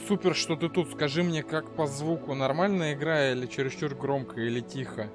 Супер, что ты тут. Скажи мне, как по звуку? Нормальная игра или чересчур громко, или тихо?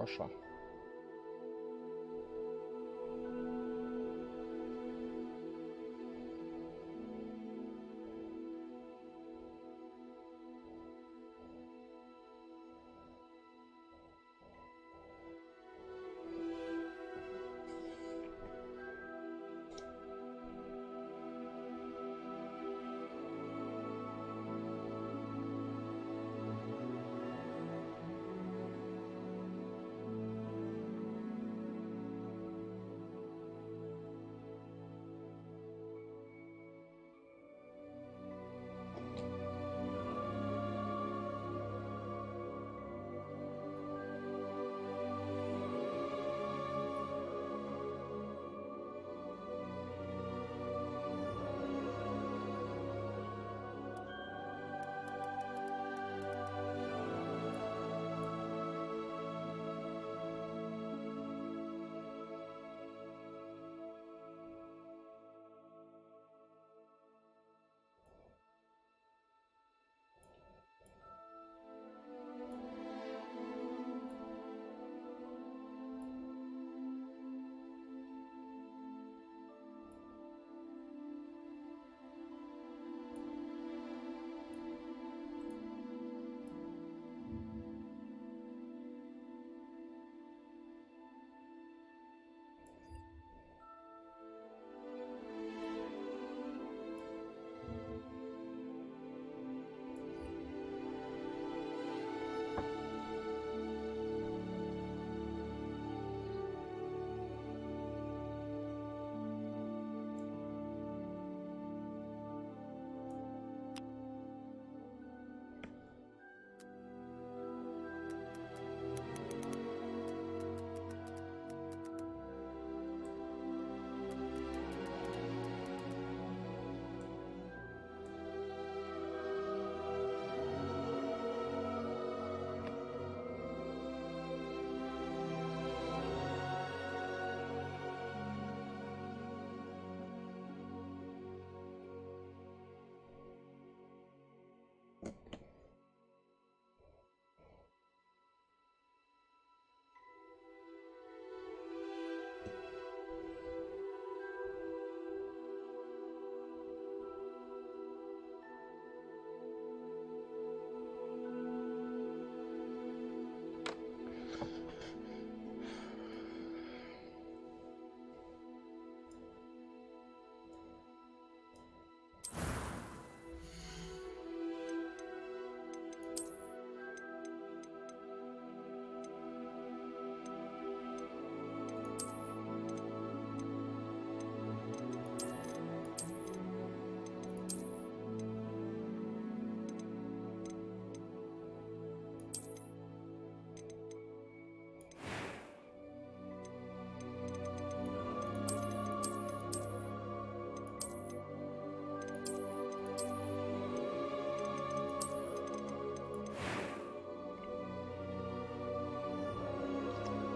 Паша.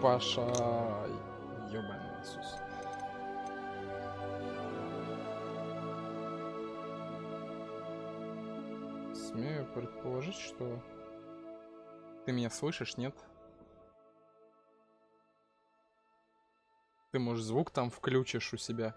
Паша... Ёбаный Иисус. Смею предположить, что... Ты меня слышишь, нет? Ты, может, звук там включишь у себя?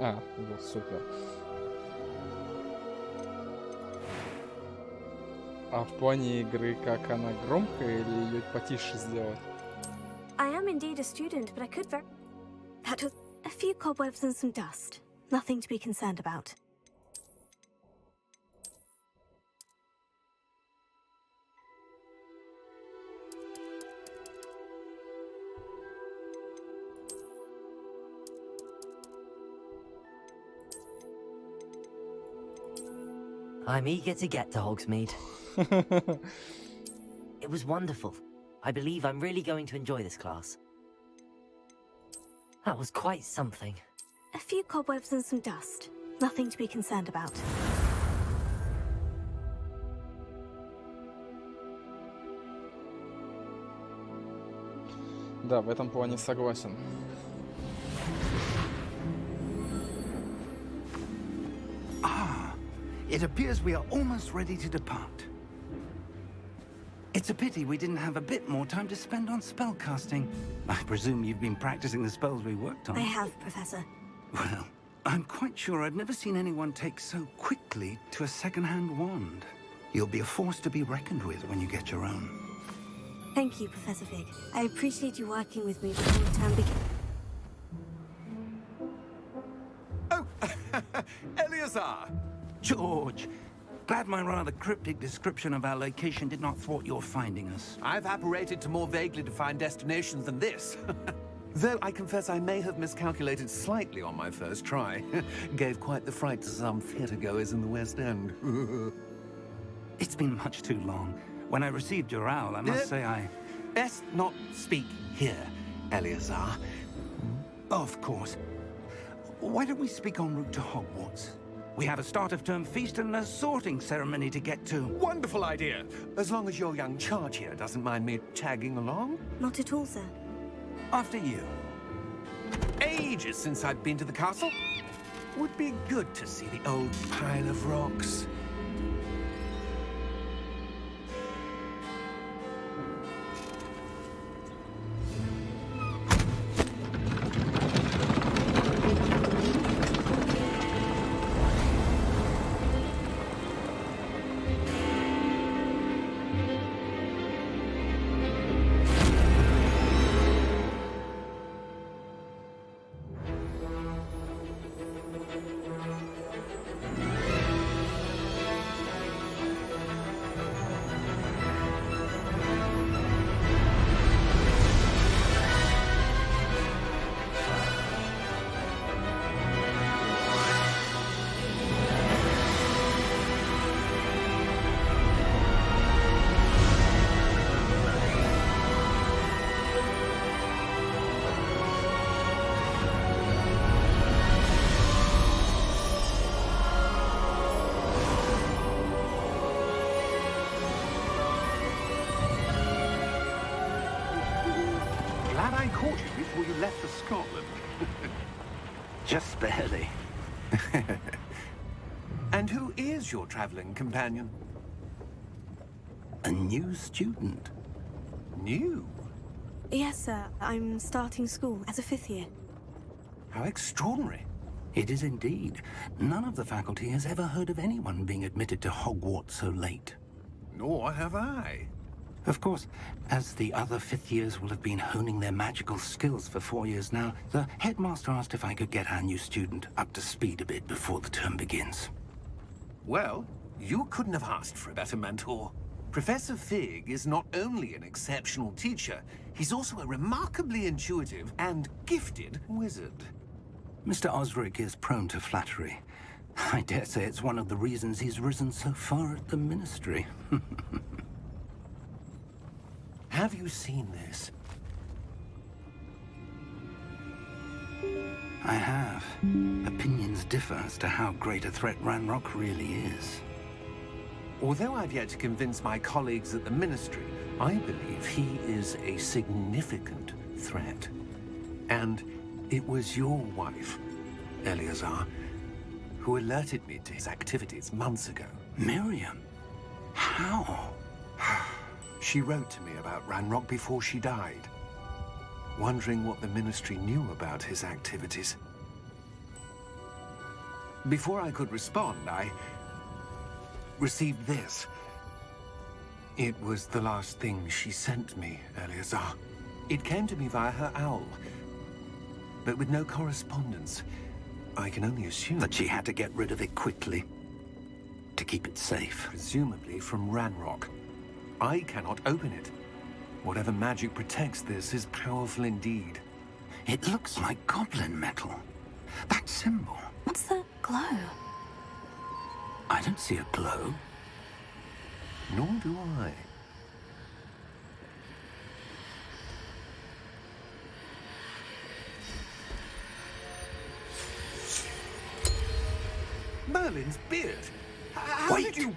А, вот супер. А в плане игры как она громкая или ее потише сделать? I am indeed a student, but I could ver- That was a few cobwebs and some dust. Nothing to be concerned about. I'm eager to get to Hogsmeade. It was wonderful. I believe I'm really going to enjoy this class. That was quite something. A few cobwebs and some dust. Nothing to be concerned about. Да, в этом плане согласен. It appears we are almost ready to depart. It's a pity we didn't have a bit more time to spend on spellcasting. I presume you've been practicing the spells we worked on. I have, Professor. Well, I'm quite sure I've never seen anyone take so quickly to a second-hand wand. You'll be a force to be reckoned with when you get your own. Thank you, Professor Fig. I appreciate you working with me before the term begins. Oh, Eleazar! George, glad my rather cryptic description of our location did not thwart your finding us. I've apparated to more vaguely defined destinations than this. Though I confess I may have miscalculated slightly on my first try. Gave quite the fright to some theatre-goers in the West End. It's been much too long. When I received your owl, I must say I... Best not speak here, Eleazar. Of course. Why don't we speak en route to Hogwarts? We have a start-of-term feast and a sorting ceremony to get to. Wonderful idea! As long as your young charge here doesn't mind me tagging along. Not at all, sir. After you. Ages since I've been to the castle. Would be good to see the old pile of rocks. Glad I caught you before you left for Scotland. Just barely. And who is your traveling companion? A new student. New? Yes, sir. I'm starting school as a 5th year. How extraordinary. It is indeed. None of the faculty has ever heard of anyone being admitted to Hogwarts so late. Nor have I. Of course, as the other fifth years will have been honing their magical skills for 4 years now, the headmaster asked if I could get our new student up to speed a bit before the term begins. Well, you couldn't have asked for a better mentor. Professor Fig is not only an exceptional teacher, he's also a remarkably intuitive and gifted wizard. Mr. Osric is prone to flattery. I dare say it's one of the reasons he's risen so far at the Ministry. Have you seen this? I have. Opinions differ as to how great a threat Ranrock really is. Although I've yet to convince my colleagues at the Ministry, I believe he is a significant threat. And it was your wife, Eleazar, who alerted me to his activities months ago. Miriam? How? She wrote to me about Ranrock before she died, wondering what the Ministry knew about his activities. Before I could respond, I received this. It was the last thing she sent me, Eleazar. It came to me via her owl, but with no correspondence. I can only assume That she had to get rid of it quickly, to keep it safe. presumably from Ranrock. I cannot open it. Whatever magic protects this is powerful indeed. It looks like goblin metal. That symbol. What's that glow? I don't see a glow. Nor do I. Merlin's beard. How Wait. did you...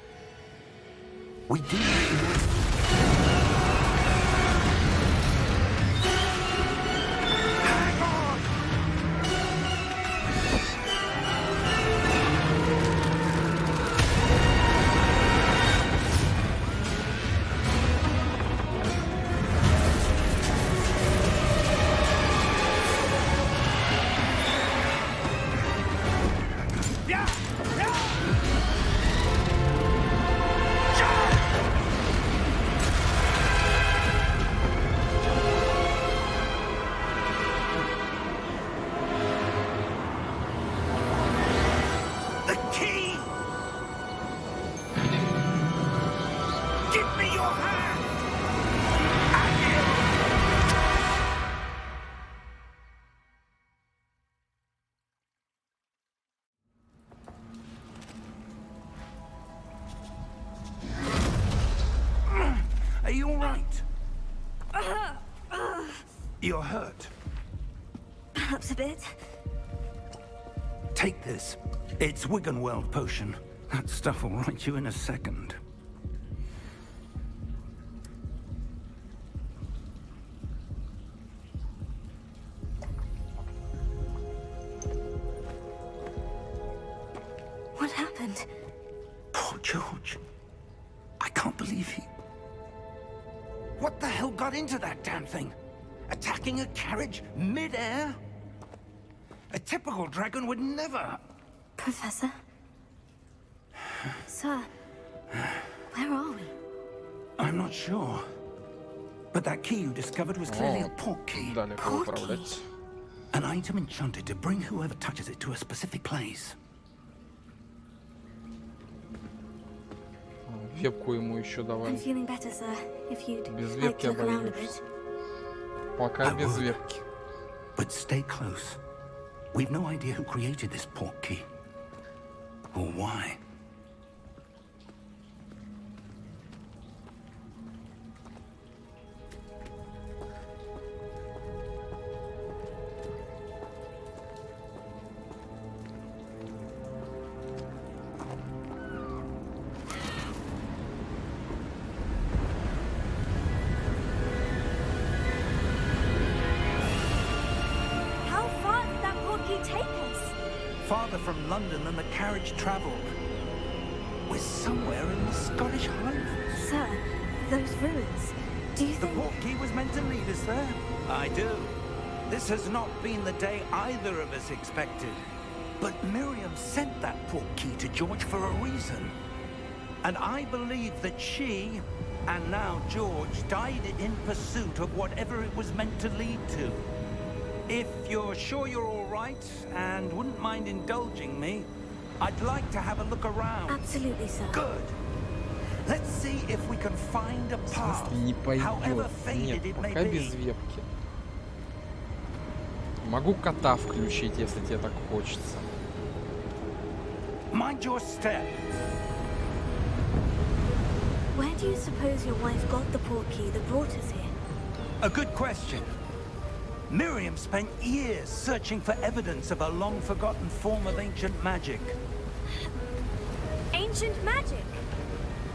We do. Hang on! Yeah! Yeah! The key! Give me your hand! Are you all right? You're hurt. Perhaps a bit. Take this. It's Wiggenweld potion. That stuff will right you in a second. What happened? Poor George. I can't believe he... What the hell got into that damn thing? Attacking a carriage mid-air? A typical dragon would never... Professor? Sir, where are we? I'm not sure. But that key you discovered was clearly a port key. Далеко управлять. An item enchanted to bring whoever touches it to a specific place. Вебку ему еще I'm давай. feeling better, sir. If you'd Без like вебки to look around a обойдешься. bit. Пока I без would. вебки. But stay close. We've no idea who created this port key. Or why. How far did that portkey take us? Farther from London than the carriage travelled. We're somewhere in the Scottish Highlands. Sir, those ruins. Do you The think... port key was meant to lead us there. I do. This has not been the day either of us expected. But Miriam sent that portkey to George for a reason. And I believe that she, and now George, died in pursuit of whatever it was meant to lead to. If you're sure you're all right and wouldn't mind indulging me, I'd like to have a look around. Absolutely, sir. Good. Let's see if we can find a В path, смысле не however пойдет? faded Нет, it may пока без be. вебки. Могу кота включить, если тебе так хочется. Mind your step. Where do you suppose your wife got the portkey that brought us here? A good question. Miriam spent years searching for evidence of a long-forgotten form of ancient magic. Ancient magic?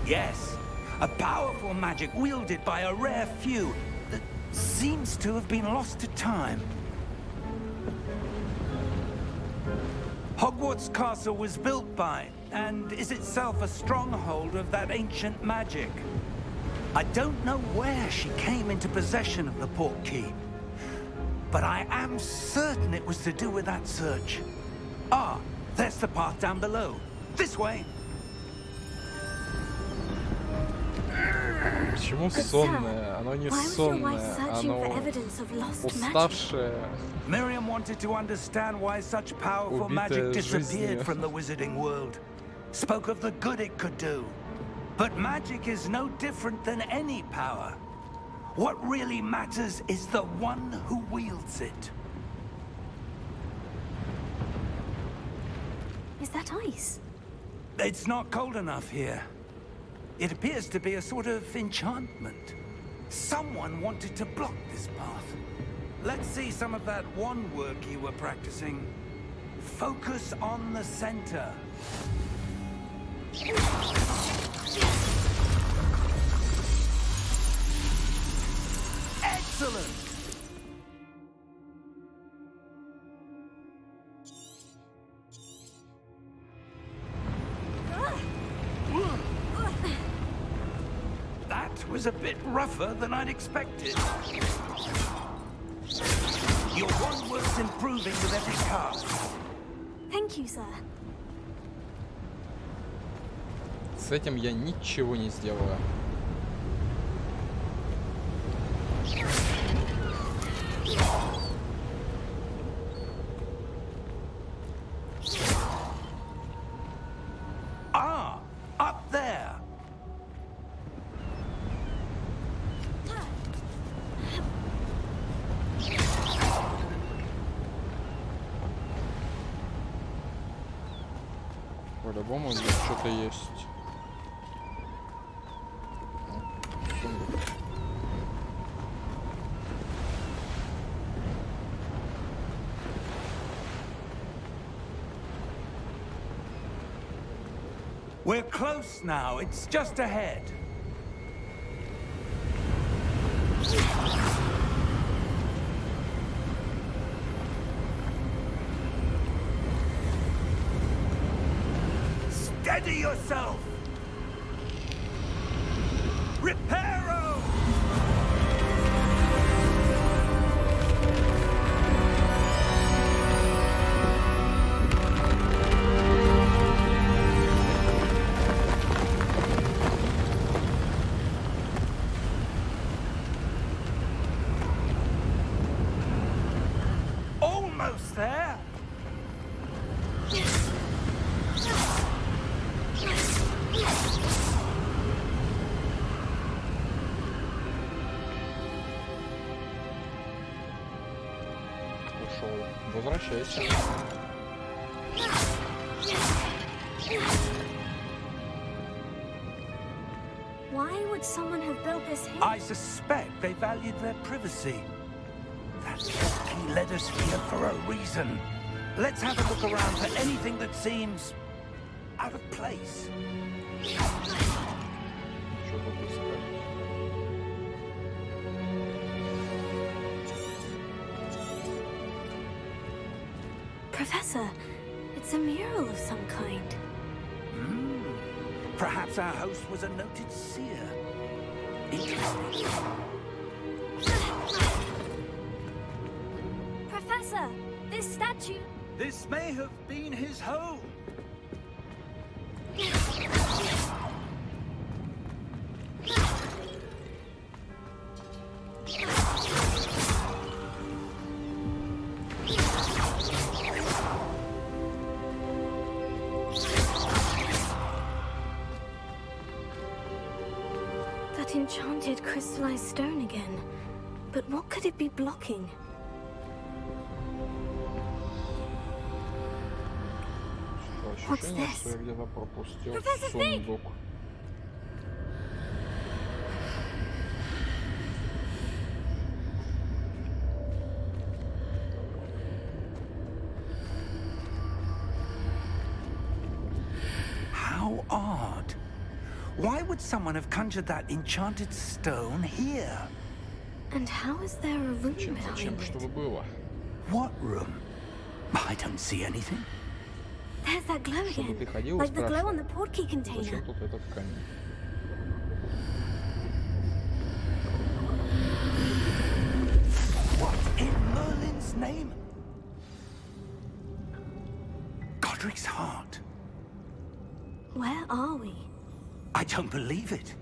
Yes, a powerful magic wielded by a rare few that seems to have been lost to time. Hogwarts Castle was built by, and is itself a stronghold of that ancient magic. I don't know where she came into possession of the portkey, but I am certain it was to do with that search. Ah, there's the path down below. This way. Почему сонное? Оно не Why was your wife сонное, searching for оно evidence of lost magic? уставшее. Miriam wanted to understand why such powerful Убитая magic disappeared жизнью. from the wizarding world. Spoke of the good it could do. But magic is no different than any power. What really matters is the one who wields it. Is that ice? It's not cold enough here. It appears to be a sort of enchantment. Someone wanted to block this path. Let's see some of that wand work you were practicing. Focus on the center. Excellent! That was a bit rougher than I'd expected. Your wand work's improving with every cast. Thank you, sir. С этим я ничего не сделаю. Ah, up there. По-любому здесь что-то есть. Сундук. We're close now. It's just ahead. Steady yourself! Reparo! Almost there! Ушел. Возвращайся. Why would someone have built this here? I suspect they valued their privacy. That key led us here for a reason. Let's have a look around for anything that seems out of place. Ничего тут искать. Professor, it's a mural of some kind. Perhaps our host was a noted seer. Interesting. statue? This may have been his home. That enchanted crystallized stone again. But what could it be blocking? Ощущение, что я где-то пропустил Professor Fig! сундук. How odd. Why would someone have conjured that enchanted stone here? And how is there a room Зачем, behind it? чтобы было? What room? I don't see anything. There's that glow Чтобы ты again. ходил и Like the glow on спрашивал, the portkey container. зачем тут этот камень? What in Merlin's name? Godric's heart. Where are we? I don't believe it.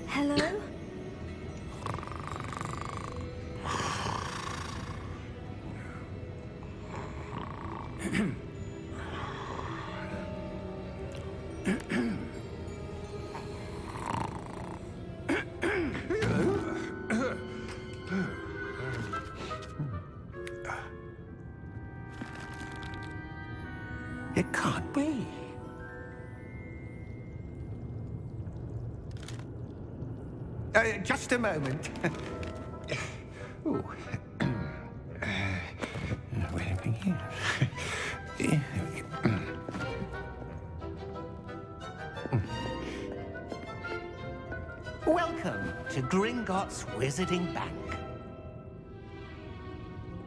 Hello? It can't be. Just a moment. Ooh. Where do we begin? Welcome to Gringotts Wizarding Bank.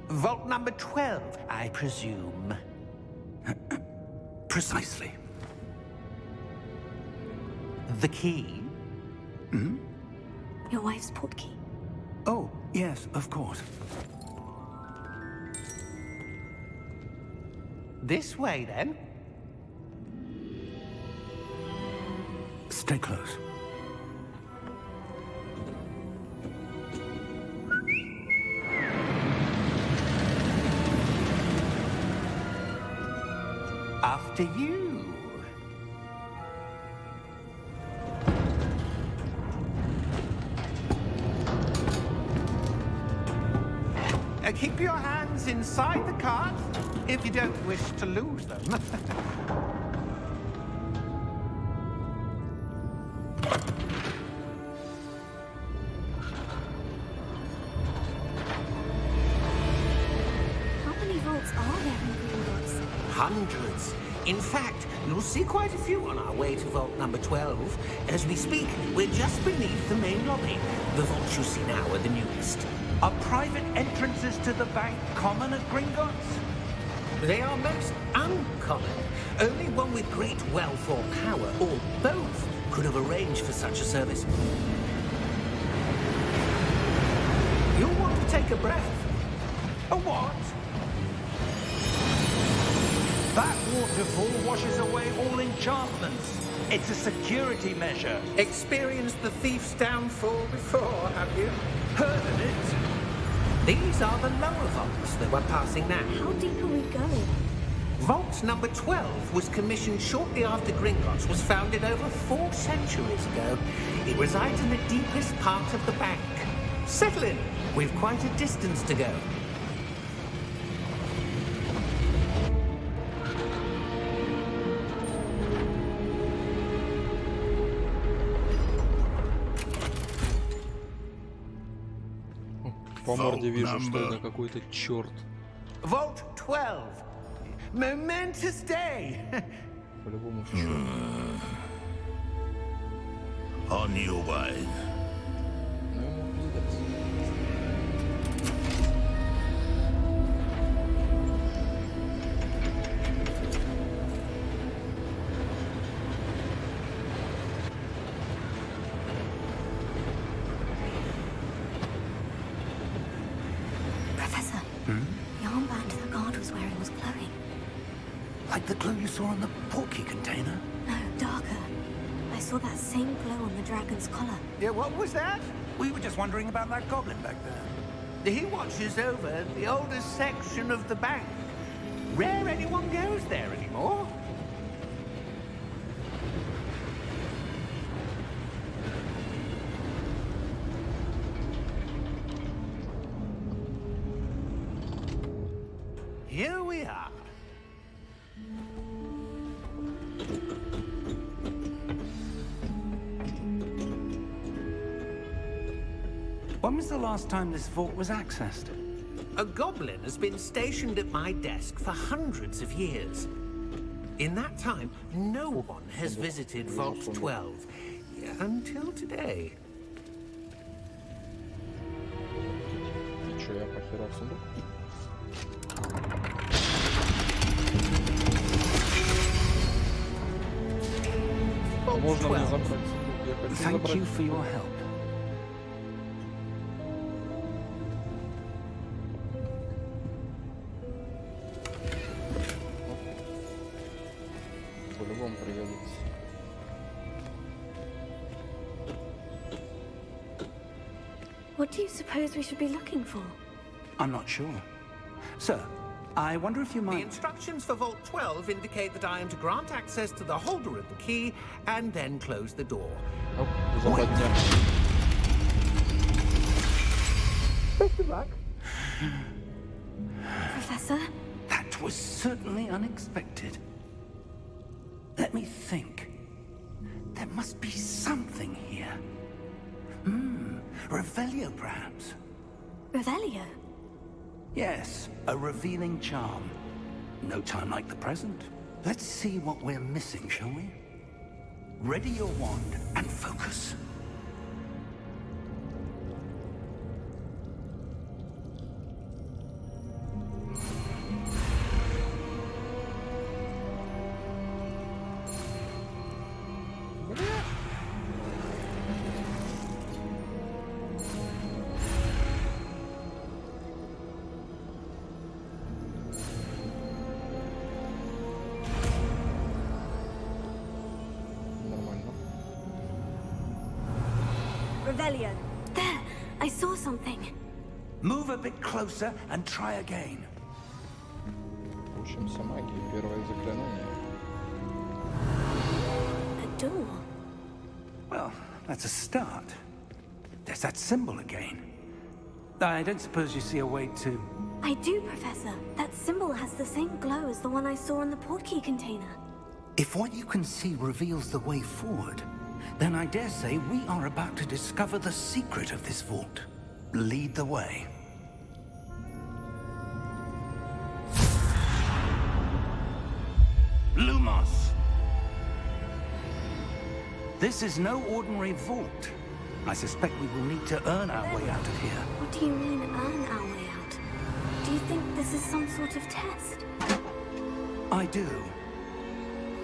Vault number 12, I presume. Precisely. The key? Your wife's portkey. Oh, yes, of course. This way, then. Stay close. After you. Keep your hands inside the cart if you don't wish to lose them. How many vaults are there in Gringotts? Hundreds. In fact, you'll see quite a few on our way to vault number 12. As we speak, we're just beneath the main lobby. The vaults you see now are the newest. Are private entrances to the bank common at Gringotts? They are most uncommon. Only one with great wealth or power, or both, could have arranged for such a service. You'll want to take a breath. A what? That waterfall washes away all enchantments. It's a security measure. Experienced the thief's downfall before, have you? Heard of it? These are the lower vaults that we're passing now. How deep are we going? Vault number 12 was commissioned shortly after Gringotts was founded over 4 centuries ago. It resides in the deepest part of the bank. Settle in. We've quite a distance to go. По морде вижу, что это какой-то черт. Vault 12. Momentous day. По-любому черт. お、ニューワイン。 Ой, お、ニューワイン。 ой. お、ニューワイン。 Ой. お、ニューワイン。 Ой. お、ニューワイン。 Ой. was wearing was glowing. Like the glow you saw on the porky container? No, darker. I saw that same glow on the dragon's collar. Yeah, what was that? We were just wondering about that goblin back there. He watches over the oldest section of the bank. Rare anyone goes there anymore. Here we are. When was the last time this vault was accessed? A goblin has been stationed at my desk for hundreds of years. In that time, no one has visited Vault 12 until today. Чё, я похерал сундук? Можно мне забрать сундук? Я хочу Thank забрать. you for your help. По-любому пригодится. What do you suppose we should be looking for? I'm not sure. Sir, I wonder if you The might... instructions for Vault 12 indicate that I am to grant access to the holder of the key and then close the door. Оп, западня. Best of luck. Professor? That was certainly unexpected. Let me think. There must be something here. Revelio, perhaps? Revelio? Yes, a revealing charm. No time like the present. Let's see what we're missing, shall we? Ready your wand and focus. Нормально. Revelio. There! I saw something. Move a bit closer and try again. Учимся магии. Первое заклинание. A door. Well, that's a start. There's that symbol again. I don't suppose you see a way to... I do, Professor. That symbol has the same glow as the one I saw in the portkey container. If what you can see reveals the way forward, then I dare say we are about to discover the secret of this vault. Lead the way. Lumos! This is no ordinary vault. I suspect we will need to earn our way out of here. What do you mean, earn our way out? Do you think this is some sort of test? I do.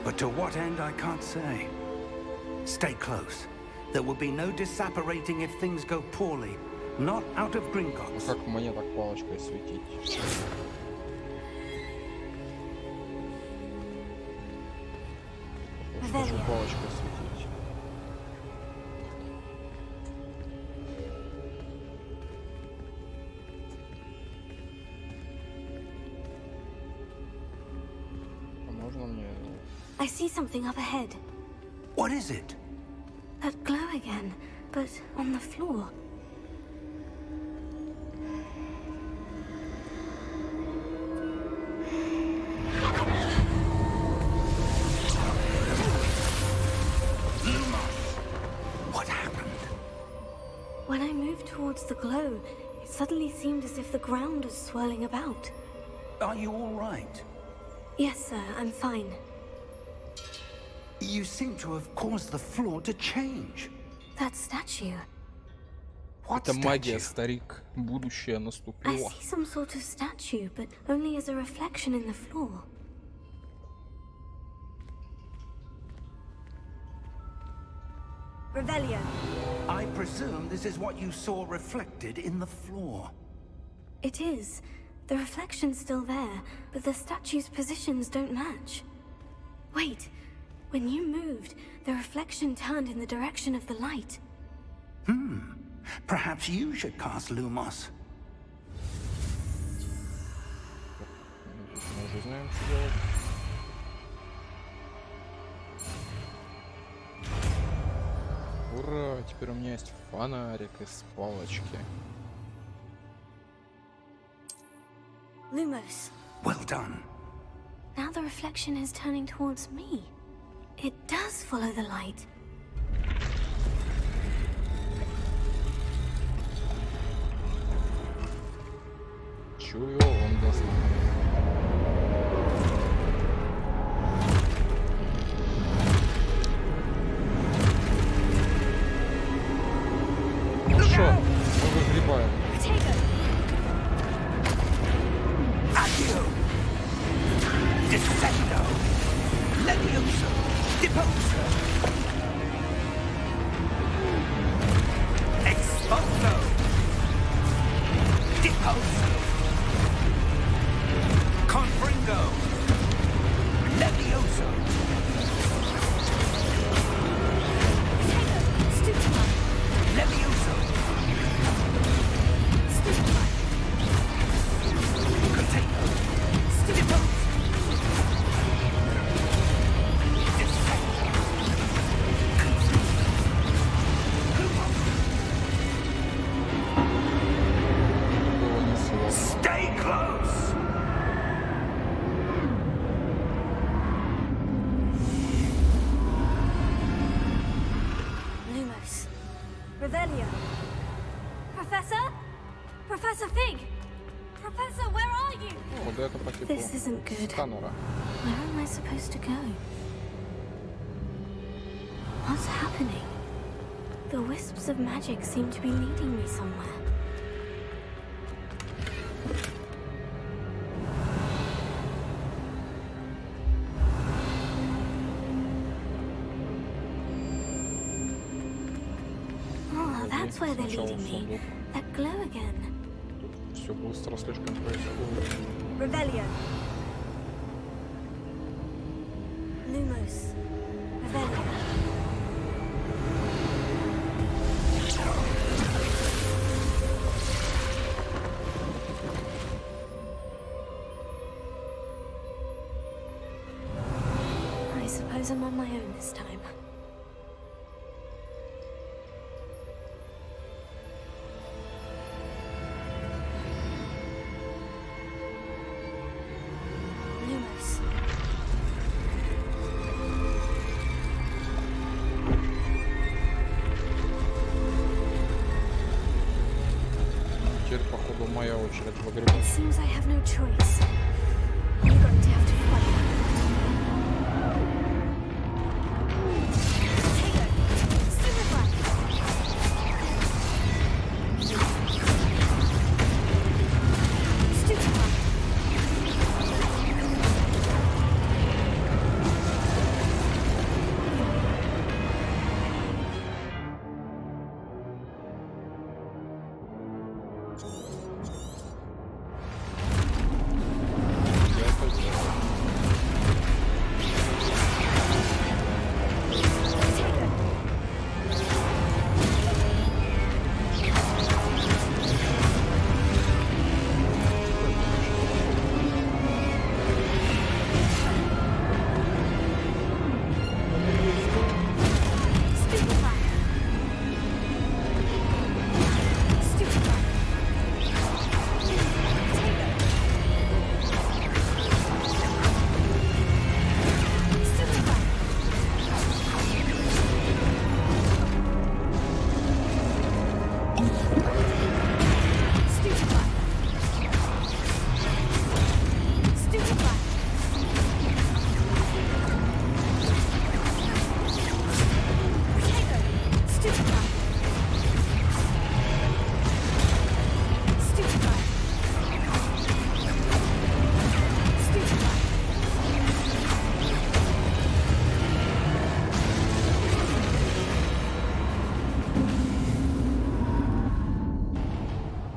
But to what end, I can't say. Stay close. There will be no disapparating if things go poorly. Not out of Ну Gringotts. как мне так палочкой светить? Очень хочу Revelio. палочкой светить. А можно мне... I see something up ahead. What is it? That glow again, but on the floor. What happened? When I moved towards the glow, it suddenly seemed as if the ground was swirling about. Are you all right? Yes, sir, I'm fine. You seem to have caused the floor to change. That statue. What Это магия, statue? старик. Будущее I наступило. see some sort of statue, but only as a reflection in the floor. Revelio. I presume this is what you saw reflected in the floor. It is, The reflection's still there, but the statue's positions don't match. Wait, when you moved, the reflection turned in the direction of the light. Perhaps you should cast Lumos. Мы уже знаем, что делать. Ура! Теперь у меня есть фонарик из палочки. Lumos, Well done. now the reflection is turning towards me. It does follow the light. Чую, он даст нам. Хорошо, мы выгребаем. Accio! Descendo! Levioso! Deposo! Exposo! Deposo! Confringo! Levioso! Levioso! Container! Depose! Было несложно. Stay close! Lumos. Revelio. Professor? Professor Fig! Professor, where are you? Вот это по типу This isn't good. сканера. Where am I supposed to go? What's happening? The wisps of magic seem to be leading me somewhere. Oh, that's where they're Сначала leading me. сундук. That glow again. Все быстро слишком происходит. Revelio. Lumos. Revelio. I suppose I'm on my own this time. Lumos. Теперь, походу, моя очередь выгребать. It seems I have no choice. I'm going to have to fight. Potato! Superfly! Stupefy! Я это сделал. Potato! Stupefy! Stupefy! Stupefy! Stupefy! Stupefy! Potato! Stupefy! Stupefy! Stupefy!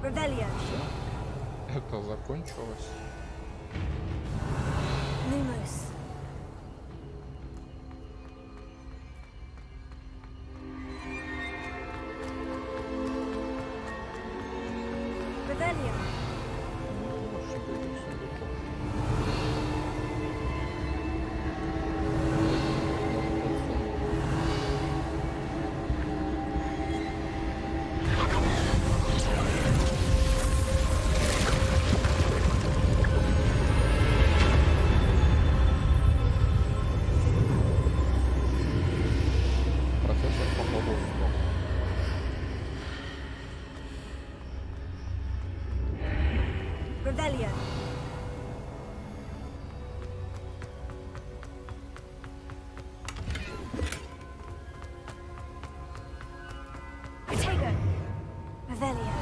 Revelio. Это Карта закончилась. Lumos. Revelio. Процессор, походу, сдох. Revelio. Protego. Revelio.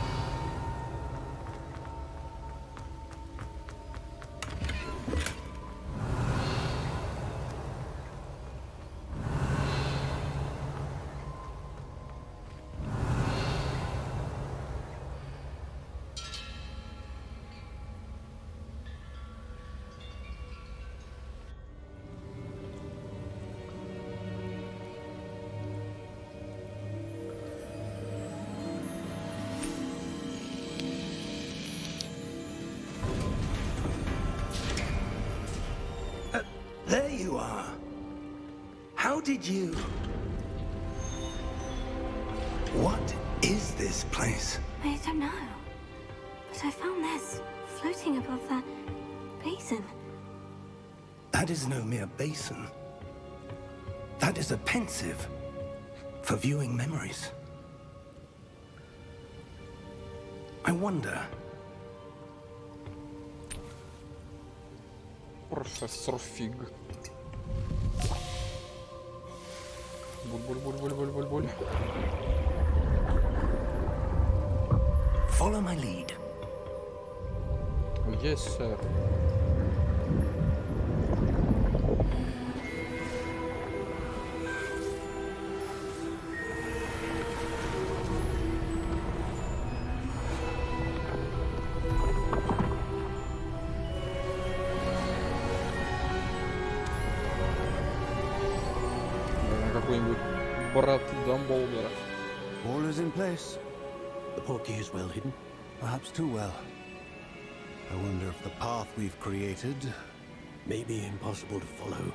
There you are. How did you... What is this place? I don't know. But I found this floating above that basin. That is no mere basin. That is a pensive for viewing memories. I wonder... Профессор Фиг. Буль-буль-буль-буль-буль-буль-буль. Follow my lead. Yes, sir. Какой-нибудь брат Дамблдора. All is in place. The portkey is well hidden. Perhaps too well. I wonder if the path we've created... May be impossible to follow.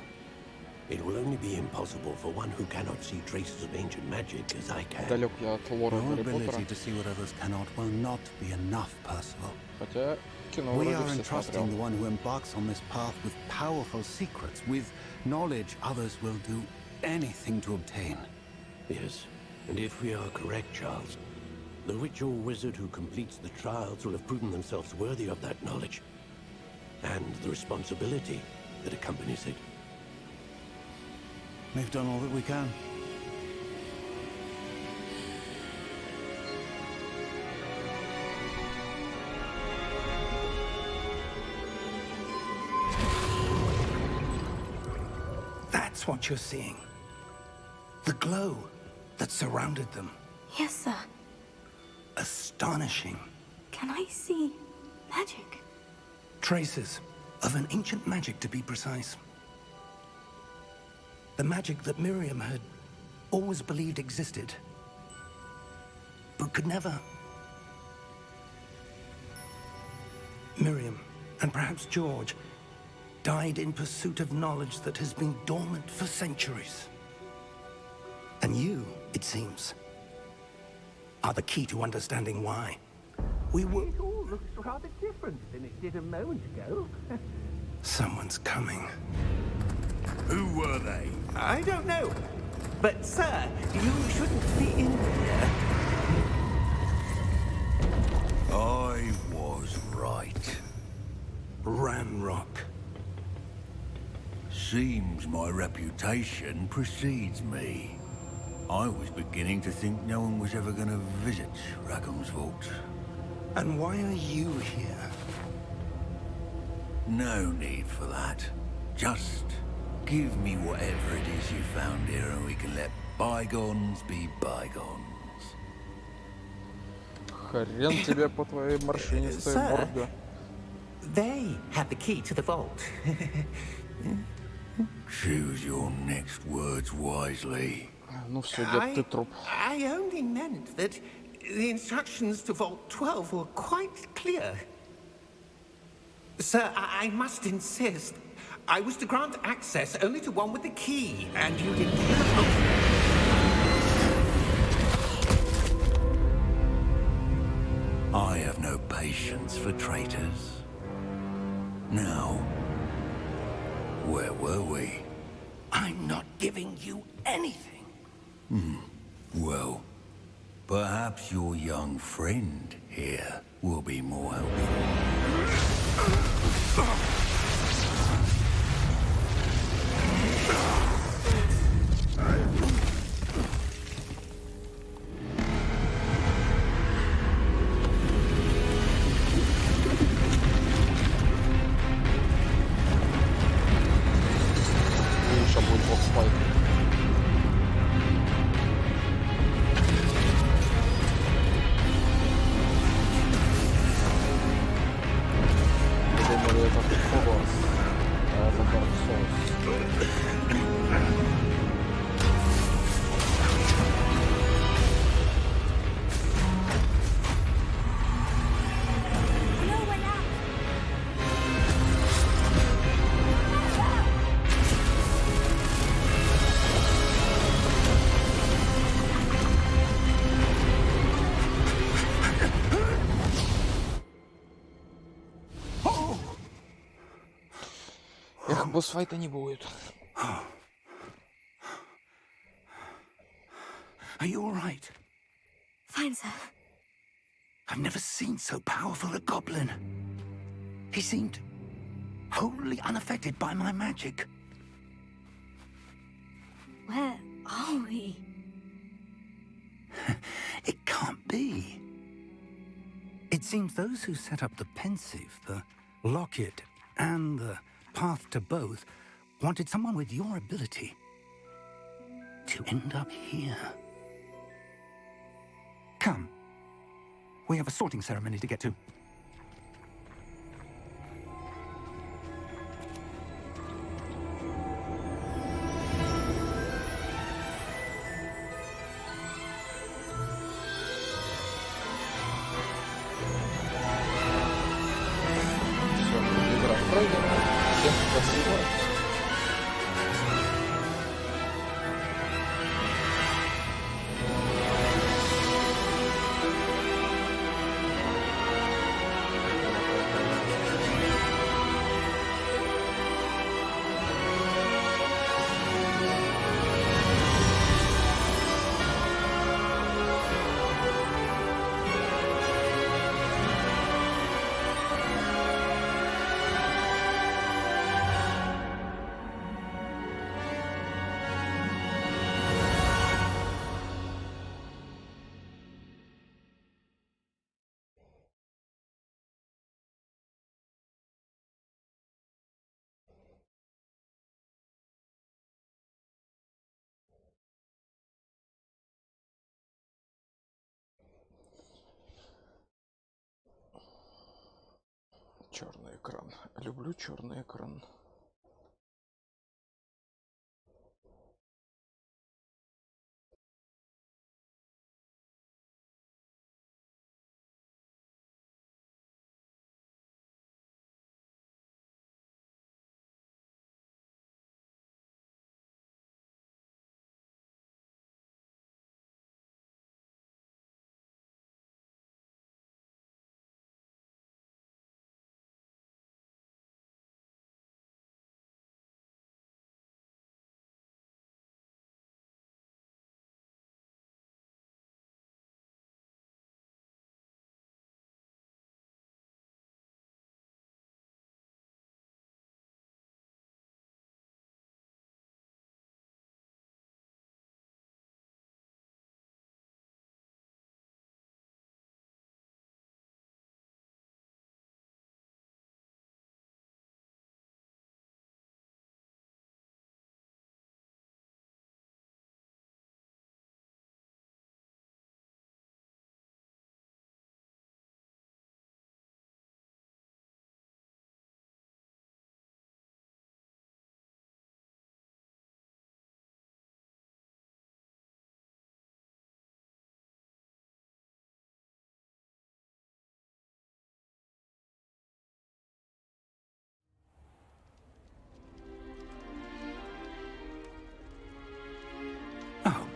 It will only be impossible for one who cannot see traces of ancient magic as I can. Далек я от лора Your Гарри Поттера. ability to see what others cannot will not be enough, Percival. Хотя кино We вроде are все entrusting смотрел. the one who embarks on this path with powerful secrets, with knowledge others will do anything to obtain. Yes, and if we are correct, Charles, the witch or wizard who completes the trials will have proven themselves worthy of that knowledge. And the responsibility that accompanies it. We've done all that we can. That's what you're seeing. The glow that surrounded them. Yes, sir. Astonishing. Can I see magic? Traces of an ancient magic, to be precise. The magic that Miriam had always believed existed, but could never. Miriam, and perhaps George, died in pursuit of knowledge that has been dormant for centuries. And you, it seems, are the key to understanding why. We will... It all looks rather different than it did a moment ago. Someone's coming. Who were they? I don't know. But, sir, you shouldn't be in here. I was right. Ranrock. Seems my reputation precedes me. I was beginning to think no one was ever going to visit Rackham's vault. And why are you here? No need for that. Just give me whatever it is you found here and we can let bygones be bygones. Хрен тебе по твоей морщинистой Сэр. морде. They had the key to the vault. Choose your next words wisely. Ну все, дед, ты труп. I only meant that the instructions to Vault 12 were quite clear. Sir, I must insist. I was to grant access only to one with the key, and you didn't have... I have no patience for traitors. Now, where were we? I'm not giving you anything. Well, perhaps your young friend here will be more helpful. Еще будет бокс-файт. Я думаю, это Хогвартс, а это Dark Souls. No way out! Эх, босс-файта не будет. Are you all right? Fine, sir. I've never seen so powerful a goblin. He seemed wholly unaffected by my magic. Where are we? It can't be. It seems those who set up the pensive, the locket, and the path to both wanted someone with your ability to end up here. Come. We have a sorting ceremony to get to. Все, игра пройдена. Всем спасибо. Черный экран. Люблю черный экран.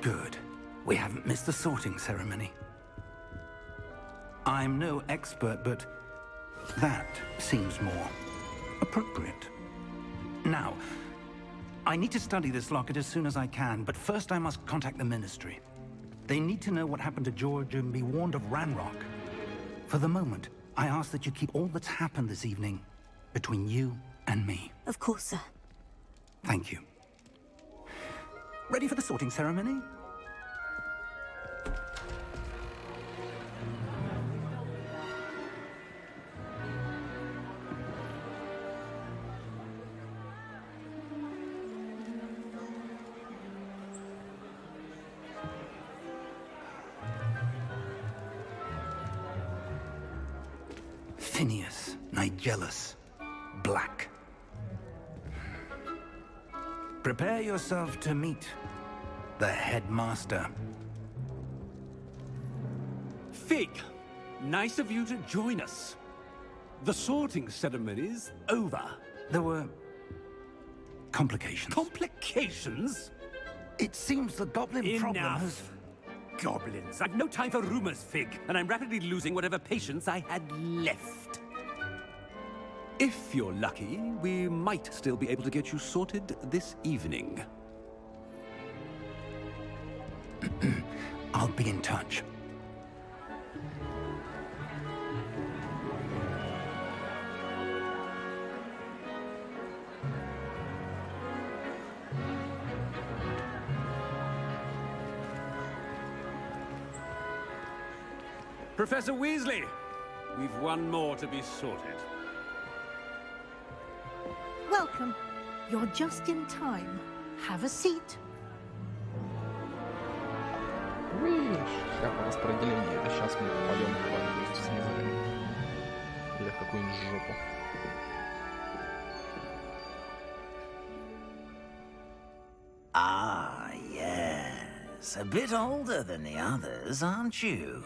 Good. We haven't missed the sorting ceremony. I'm no expert, but that seems more appropriate. Now, I need to study this locket as soon as I can, but first I must contact the Ministry. They need to know what happened to George and be warned of Ranrock. For the moment, I ask that you keep all that's happened this evening between you and me. Of course, sir. Thank you. Ready for the sorting ceremony? Phineas, Nigellus, Black. Prepare yourself to meet the headmaster. Fig, nice of you to join us. The sorting ceremony's over. There were complications. Complications? It seems the goblin problem has... Enough. Goblins. I've no time for rumors, Fig, and I'm rapidly losing whatever patience I had left. If you're lucky, we might still be able to get you sorted this evening. I'll be in touch. Professor Weasley, we've one more to be sorted. Welcome. You're just in time. Have a seat. Шляпа распределения. Это сейчас мы попадем в Слизерин. Или в какую-нибудь жопу. Ah, yes. A bit older than the others, aren't you?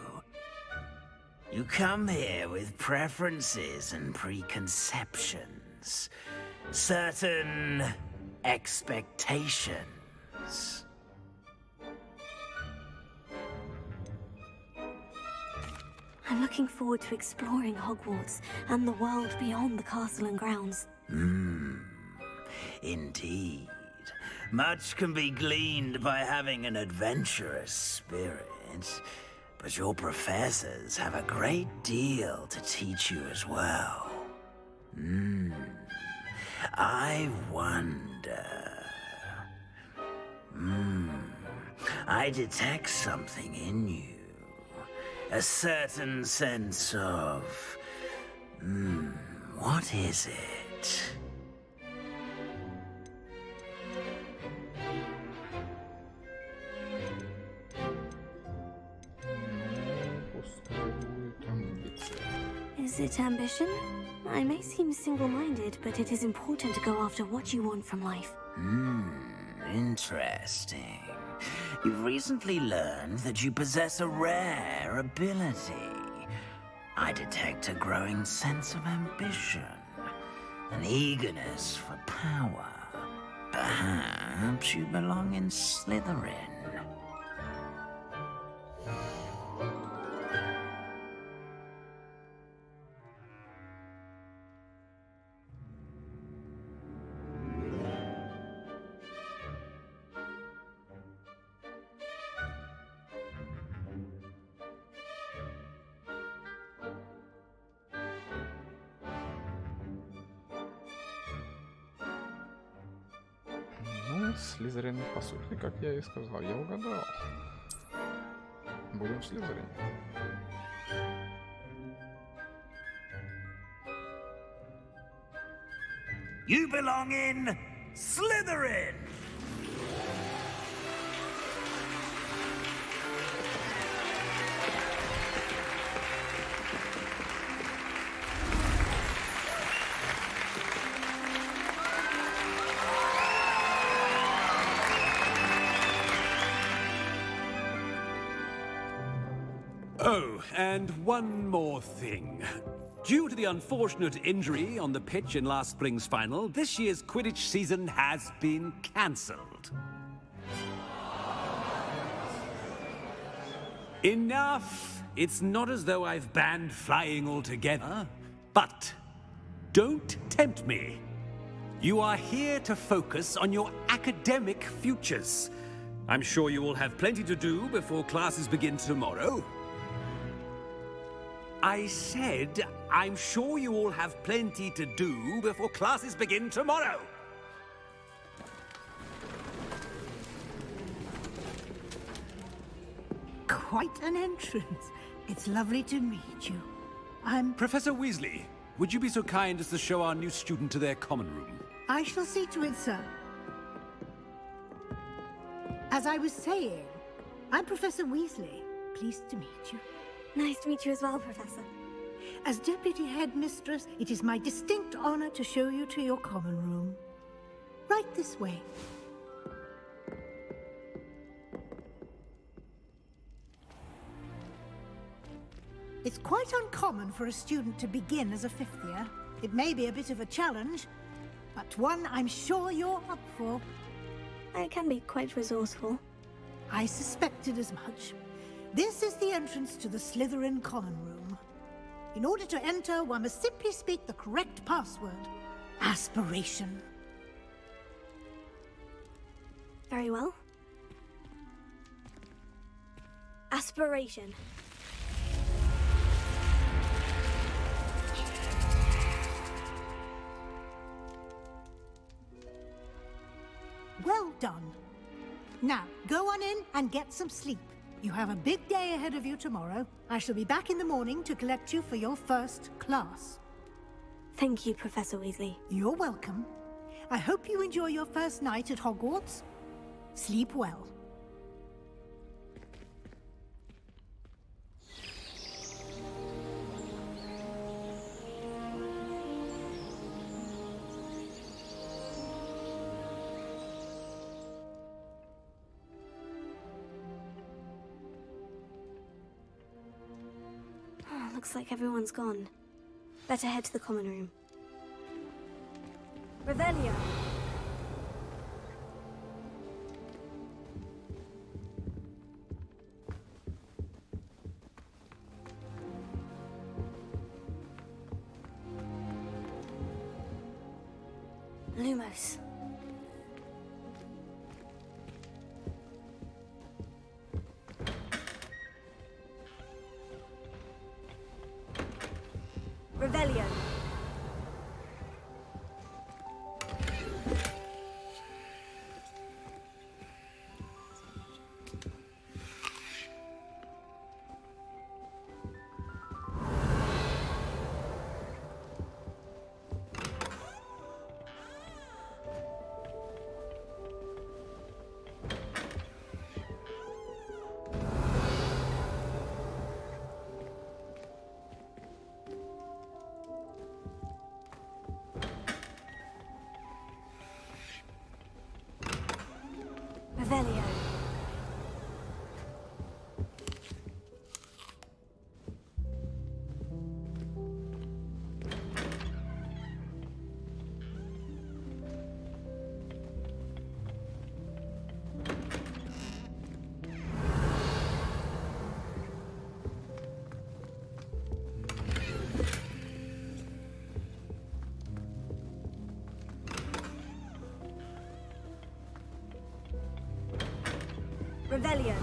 You come here with preferences and preconceptions. Certain expectations. I'm looking forward to exploring Hogwarts and the world beyond the castle and grounds. Indeed. Much can be gleaned by having an adventurous spirit. But your professors have a great deal to teach you as well. I wonder... I detect something in you. A certain sense of... what is it? Is it ambition? I may seem single-minded, but it is important to go after what you want from life. Interesting. You've recently learned that you possess a rare ability. I detect a growing sense of ambition, an eagerness for power. Perhaps you belong in Slytherin. Слизерин, по сути, как я и сказал, я угадал. Будем в Слизерине. You belong in Slytherin! Oh, and one more thing. Due to the unfortunate injury on the pitch in last spring's final, this year's Quidditch season has been cancelled. Enough! It's not as though I've banned flying altogether. But don't tempt me. You are here to focus on your academic futures. I'm sure you will have plenty to do before classes begin tomorrow. I said, I'm sure you all have plenty to do before classes begin tomorrow. Quite an entrance. It's lovely to meet you. I'm... Professor Weasley, would you be so kind as to show our new student to their common room? I shall see to it, sir. As I was saying, I'm Professor Weasley. Pleased to meet you. Nice to meet you as well, Professor. As Deputy Headmistress, it is my distinct honor to show you to your common room. Right this way. It's quite uncommon for a student to begin as a fifth year. It may be a bit of a challenge, but one I'm sure you're up for. I can be quite resourceful. I suspected as much. This is the entrance to the Slytherin common room. In order to enter, one must simply speak the correct password. Aspiration. Very well. Aspiration. Well done. Now, go on in and get some sleep. You have a big day ahead of you tomorrow. I shall be back in the morning to collect you for your first class. Thank you, Professor Weasley. You're welcome. I hope you enjoy your first night at Hogwarts. Sleep well. Looks like everyone's gone. Better head to the common room. Revelio! Lumos. Revelio. Revelio. Revelio.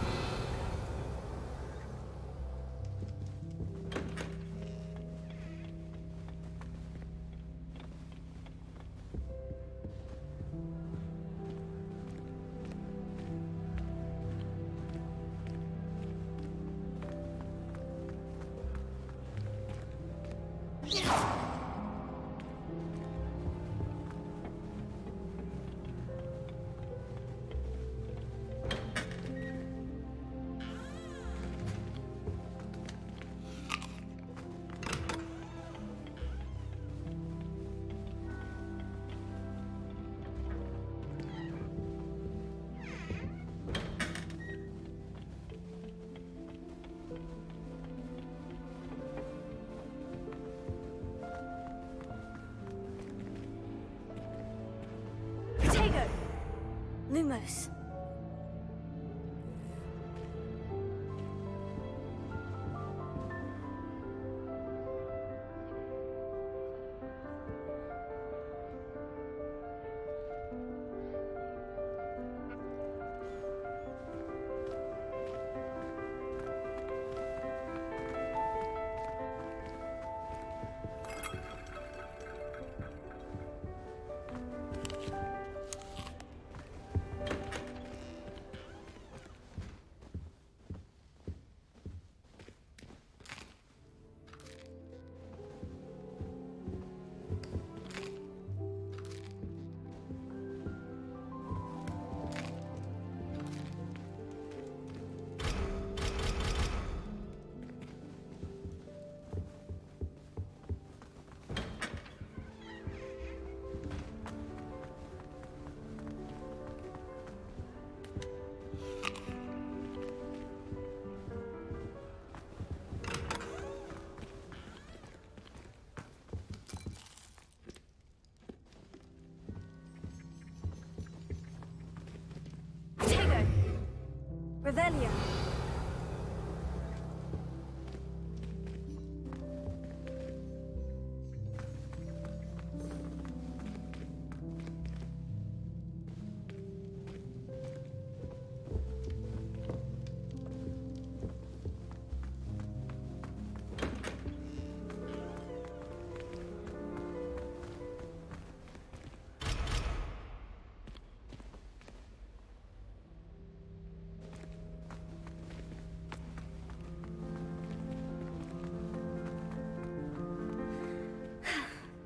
Protego! Lumos. Revelio.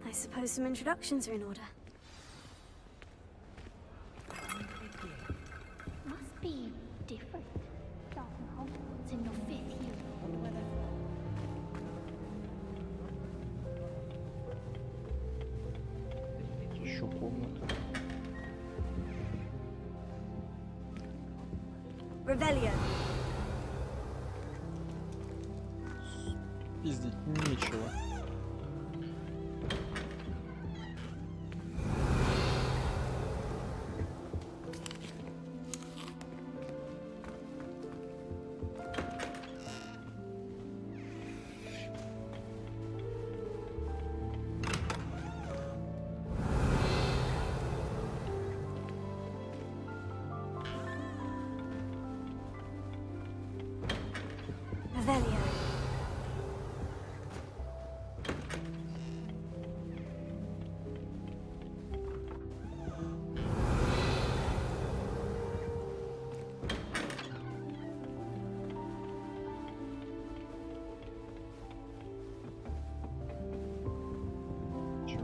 I suppose some introductions are in order. Must be different. Starting Hogwarts in your 5th year. Еще комната. Revelio. Пиздить нечего. Revelio. Чё?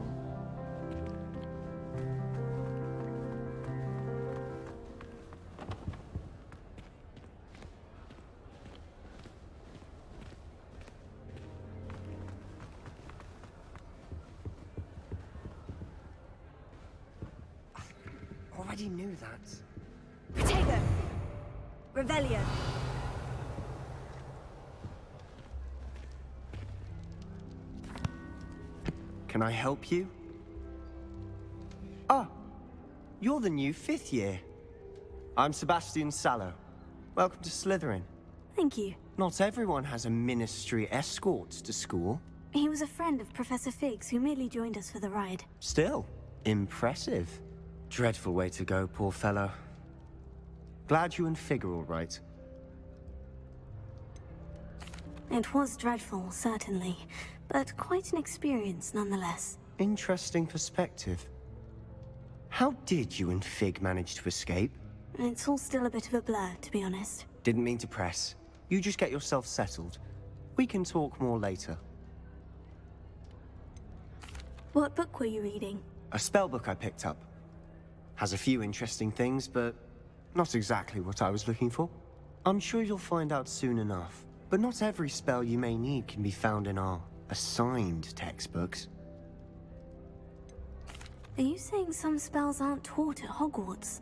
Already knew that. Protego. Revelio. Can I help you? Ah, you're the new 5th year. I'm Sebastian Sallow. Welcome to Slytherin. Thank you. Not everyone has a ministry escort to school. He was a friend of Professor Fig's who merely joined us for the ride. Still, impressive. Dreadful way to go, poor fellow. Glad you and Fig are all right. It was dreadful, certainly, but quite an experience nonetheless. Interesting perspective. How did you and Fig manage to escape? It's all still a bit of a blur, to be honest. Didn't mean to press. You just get yourself settled. We can talk more later. What book were you reading? A spell book I picked up. Has a few interesting things, but not exactly what I was looking for. I'm sure you'll find out soon enough. But not every spell you may need can be found in our assigned textbooks. Are you saying some spells aren't taught at Hogwarts?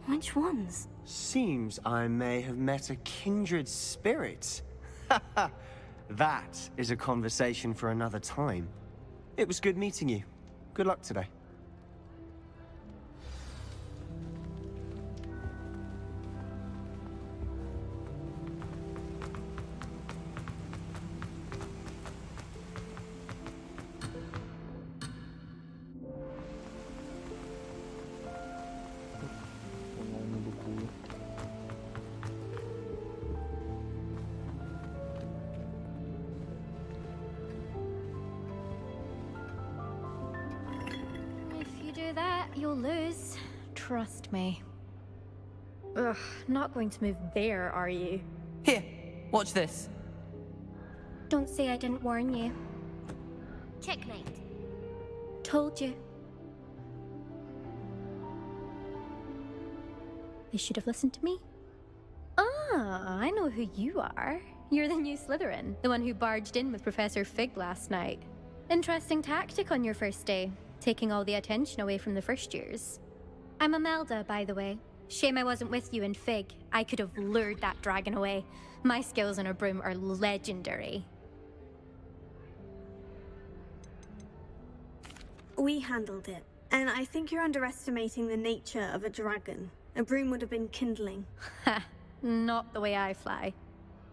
Which ones? Seems I may have met a kindred spirit. That is a conversation for another time. It was good meeting you. Good luck today. If you do that, you'll lose. Trust me. Ugh, not going to move there, are you? Here, watch this. Don't say I didn't warn you. Checkmate. Told you. You should have listened to me. Ah, I know who you are. You're the new Slytherin, the one who barged in with Professor Fig last night. Interesting tactic on your first day, taking all the attention away from the first years. I'm Imelda, by the way. Shame I wasn't with you in Fig. I could have lured that dragon away. My skills on a broom are legendary. We handled it, and I think you're underestimating the nature of a dragon. A broom would have been kindling. Ha! Not the way I fly.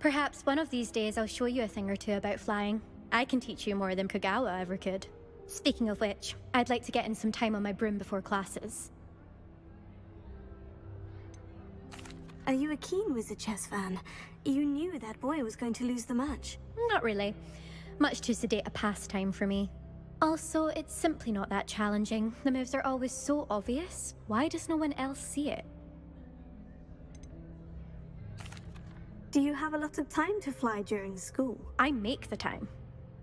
Perhaps one of these days I'll show you a thing or two about flying. I can teach you more than Kagawa ever could. Speaking of which, I'd like to get in some time on my broom before classes. Are you a keen Wizard chess fan? You knew that boy was going to lose the match. Not really. Much too sedate a pastime for me. Also, it's simply not that challenging. The moves are always so obvious. Why does no one else see it? Do you have a lot of time to fly during school? I make the time.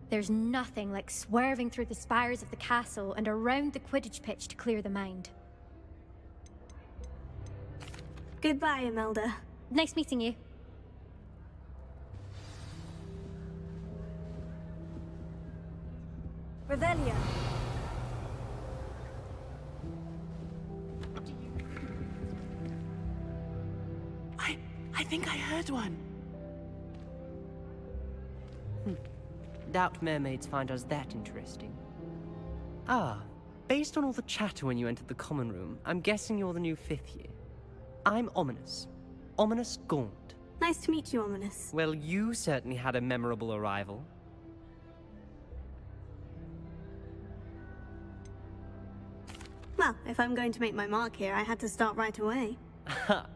There's nothing like swerving through the spires of the castle and around the Quidditch pitch to clear the mind. Goodbye, Imelda. Nice meeting you. Revelio. I think I heard one. Doubt mermaids find us that interesting. Ah, based on all the chatter when you entered the common room, I'm guessing you're the new 5th year. I'm Ominous. Ominous Gaunt. Nice to meet you, Ominous. Well, you certainly had a memorable arrival. Well, if I'm going to make my mark here, I had to start right away. Ha!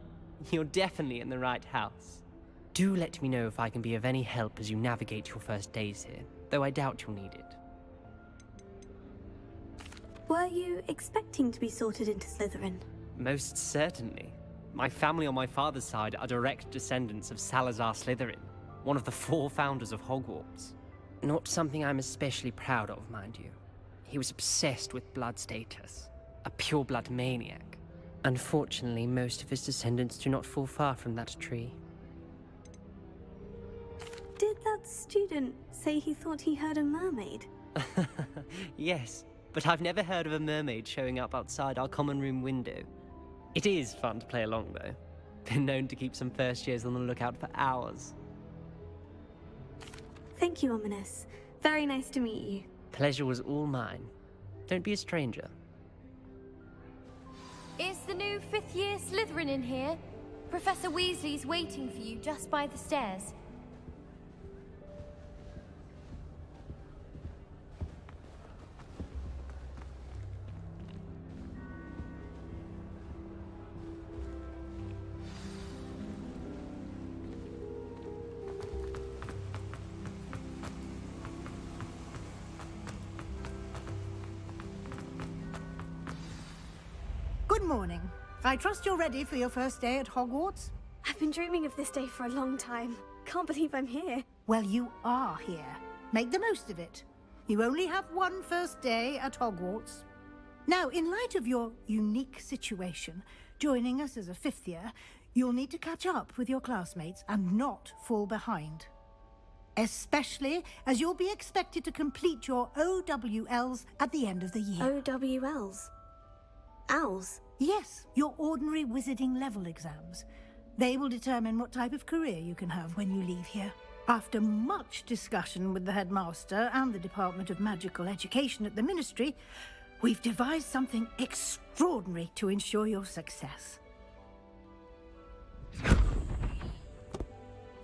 You're definitely in the right house. Do let me know if I can be of any help as you navigate your first days here, though I doubt you'll need it. Were you expecting to be sorted into Slytherin? Most certainly. My family on my father's side are direct descendants of Salazar Slytherin, one of the 4 founders of Hogwarts. Not something I'm especially proud of, mind you. He was obsessed with blood status, a pure-blood maniac. Unfortunately, most of his descendants do not fall far from that tree. Did that student say he thought he heard a mermaid? Yes, but I've never heard of a mermaid showing up outside our common room window. It is fun to play along, though. Been known to keep some first years on the lookout for hours. Thank you, Ominous. Very nice to meet you. Pleasure was all mine. Don't be a stranger. Is the new 5th year Slytherin in here? Professor Weasley's waiting for you just by the stairs. Good morning. I trust you're ready for your first day at Hogwarts? I've been dreaming of this day for a long time. Can't believe I'm here. Well, you are here. Make the most of it. You only have one first day at Hogwarts. Now, in light of your unique situation, joining us as a 5th year, you'll need to catch up with your classmates and not fall behind. Especially as you'll be expected to complete your OWLs at the end of the year. OWLs? Owls? Yes, your ordinary wizarding level exams. They will determine what type of career you can have when you leave here. After much discussion with the headmaster and the Department of Magical Education at the Ministry, we've devised something extraordinary to ensure your success.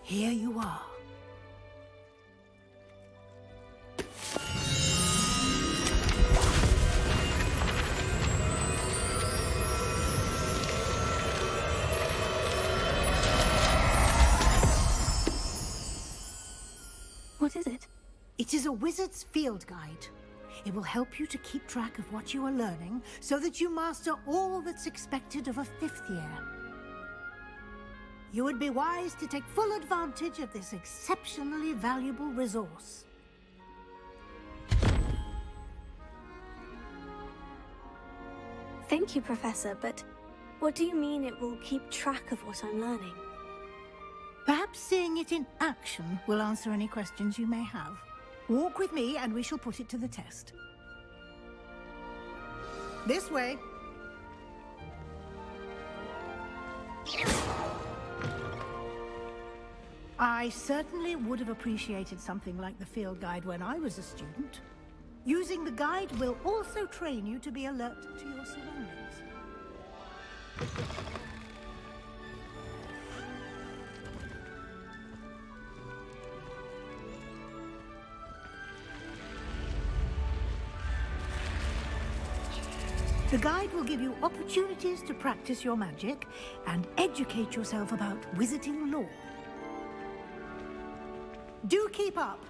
Here you are. What is it? It is a wizard's field guide. It will help you to keep track of what you are learning so that you master all that's expected of a 5th year. You would be wise to take full advantage of this exceptionally valuable resource. Thank you, Professor, but what do you mean it will keep track of what I'm learning? Perhaps seeing it in action will answer any questions you may have. Walk with me and we shall put it to the test. This way. I certainly would have appreciated something like the field guide when I was a student. Using the guide will also train you to be alert to your surroundings. The guide will give you opportunities to practice your magic and educate yourself about wizarding lore. Do keep up.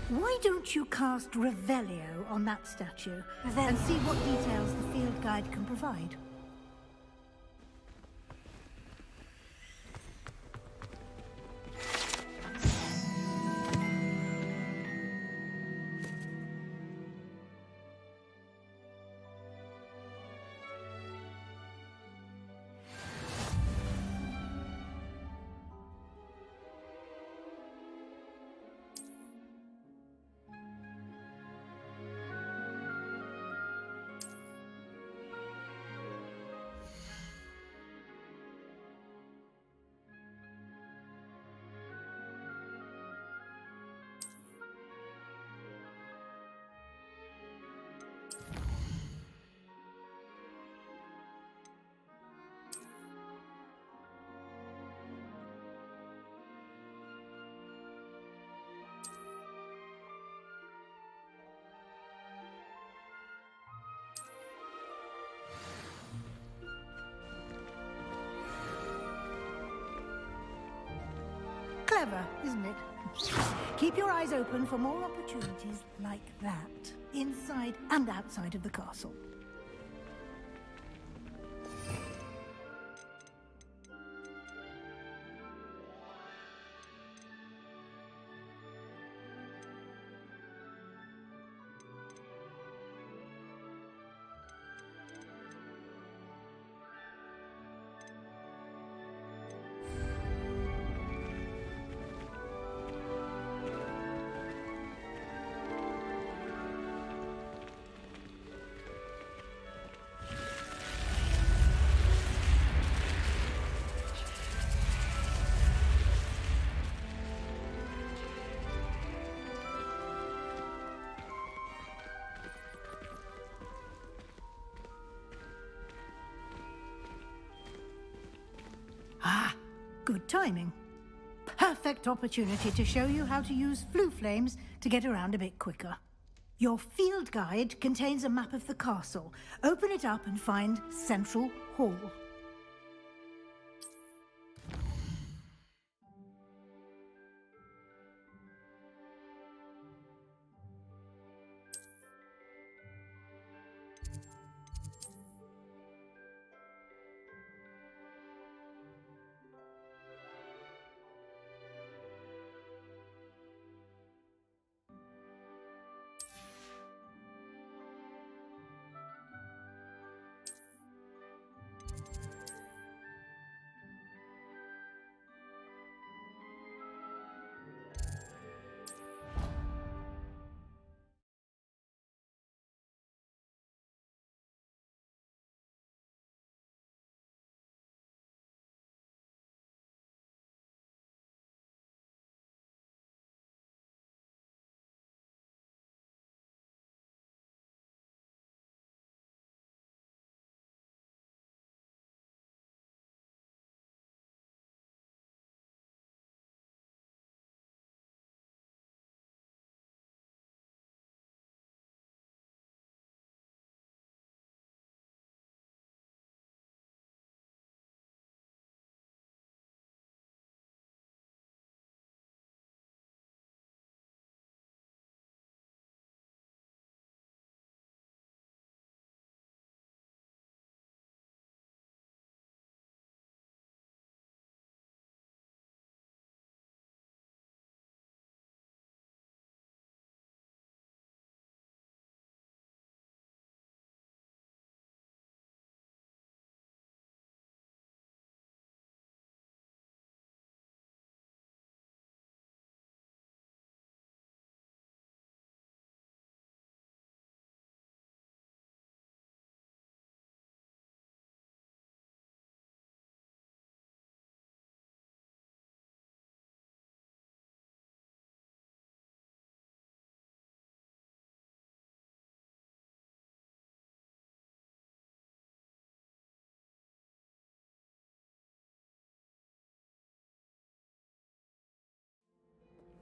Why don't you cast Revelio on that statue and see what details the field guide can provide? Clever, isn't it? Keep your eyes open for more opportunities like that, inside and outside of the castle. Ah, good timing. Perfect opportunity to show you how to use flue flames to get around a bit quicker. Your field guide contains a map of the castle. Open it up and find Central Hall.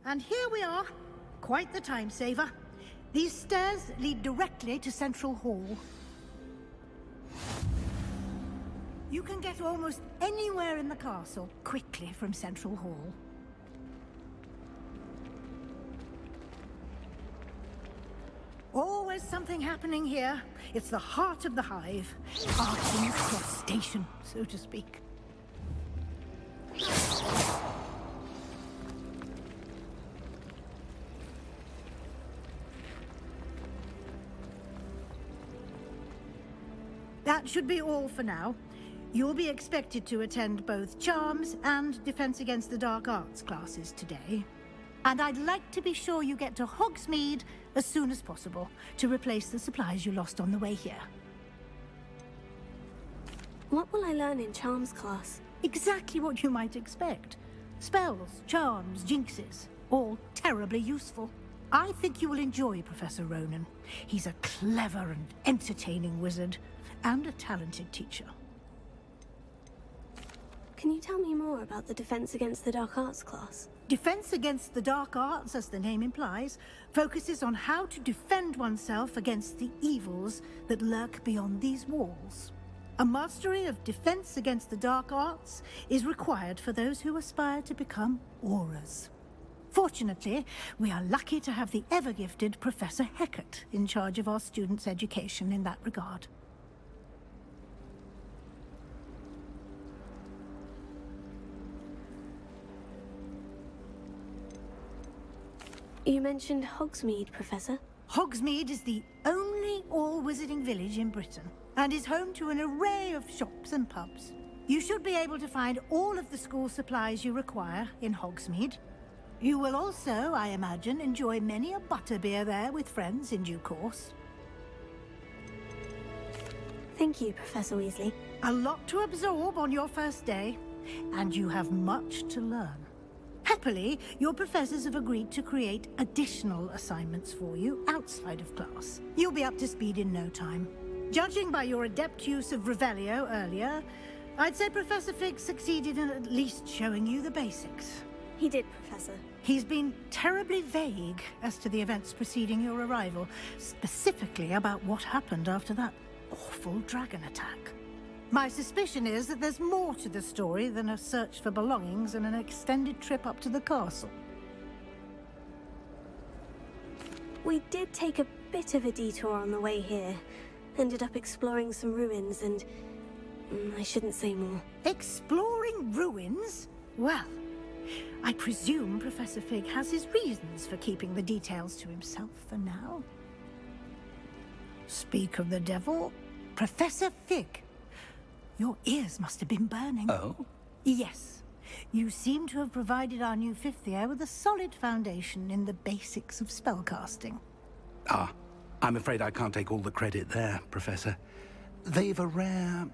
And here we are. Quite the time saver. These stairs lead directly to Central Hall. You can get almost anywhere in the castle quickly from Central Hall. Always something happening here. It's the heart of the hive. Arching's Cross Station, so to speak. That should be all for now. You'll be expected to attend both Charms and Defense Against the Dark Arts classes today. And I'd like to be sure you get to Hogsmeade as soon as possible to replace the supplies you lost on the way here. What will I learn in Charms class? Exactly what you might expect. Spells, charms, jinxes, all terribly useful. I think you will enjoy Professor Ronan. He's a clever and entertaining wizard, and a talented teacher. Can you tell me more about the Defense Against the Dark Arts class? Defense Against the Dark Arts, as the name implies, focuses on how to defend oneself against the evils that lurk beyond these walls. A mastery of Defense Against the Dark Arts is required for those who aspire to become Aurors. Fortunately, we are lucky to have the ever-gifted Professor Hecat in charge of our students' education in that regard. You mentioned Hogsmeade, Professor. Hogsmeade is the only all-wizarding village in Britain, and is home to an array of shops and pubs. You should be able to find all of the school supplies you require in Hogsmeade. You will also, I imagine, enjoy many a butterbeer there with friends in due course. Thank you, Professor Weasley. A lot to absorb on your first day, and you have much to learn. Happily, your professors have agreed to create additional assignments for you outside of class. You'll be up to speed in no time. Judging by your adept use of Revelio earlier, I'd say Professor Fig succeeded in at least showing you the basics. He did, Professor. He's been terribly vague as to the events preceding your arrival, specifically about what happened after that awful dragon attack. My suspicion is that there's more to the story than a search for belongings and an extended trip up to the castle. We did take a bit of a detour on the way here. Ended up exploring some ruins and... I shouldn't say more. Exploring ruins? Well, I presume Professor Fig has his reasons for keeping the details to himself for now. Speak of the devil, Professor Fig. Your ears must have been burning. Oh? Yes. You seem to have provided our new fifth year with a solid foundation in the basics of spellcasting. Ah, I'm afraid I can't take all the credit there, Professor. They've a rare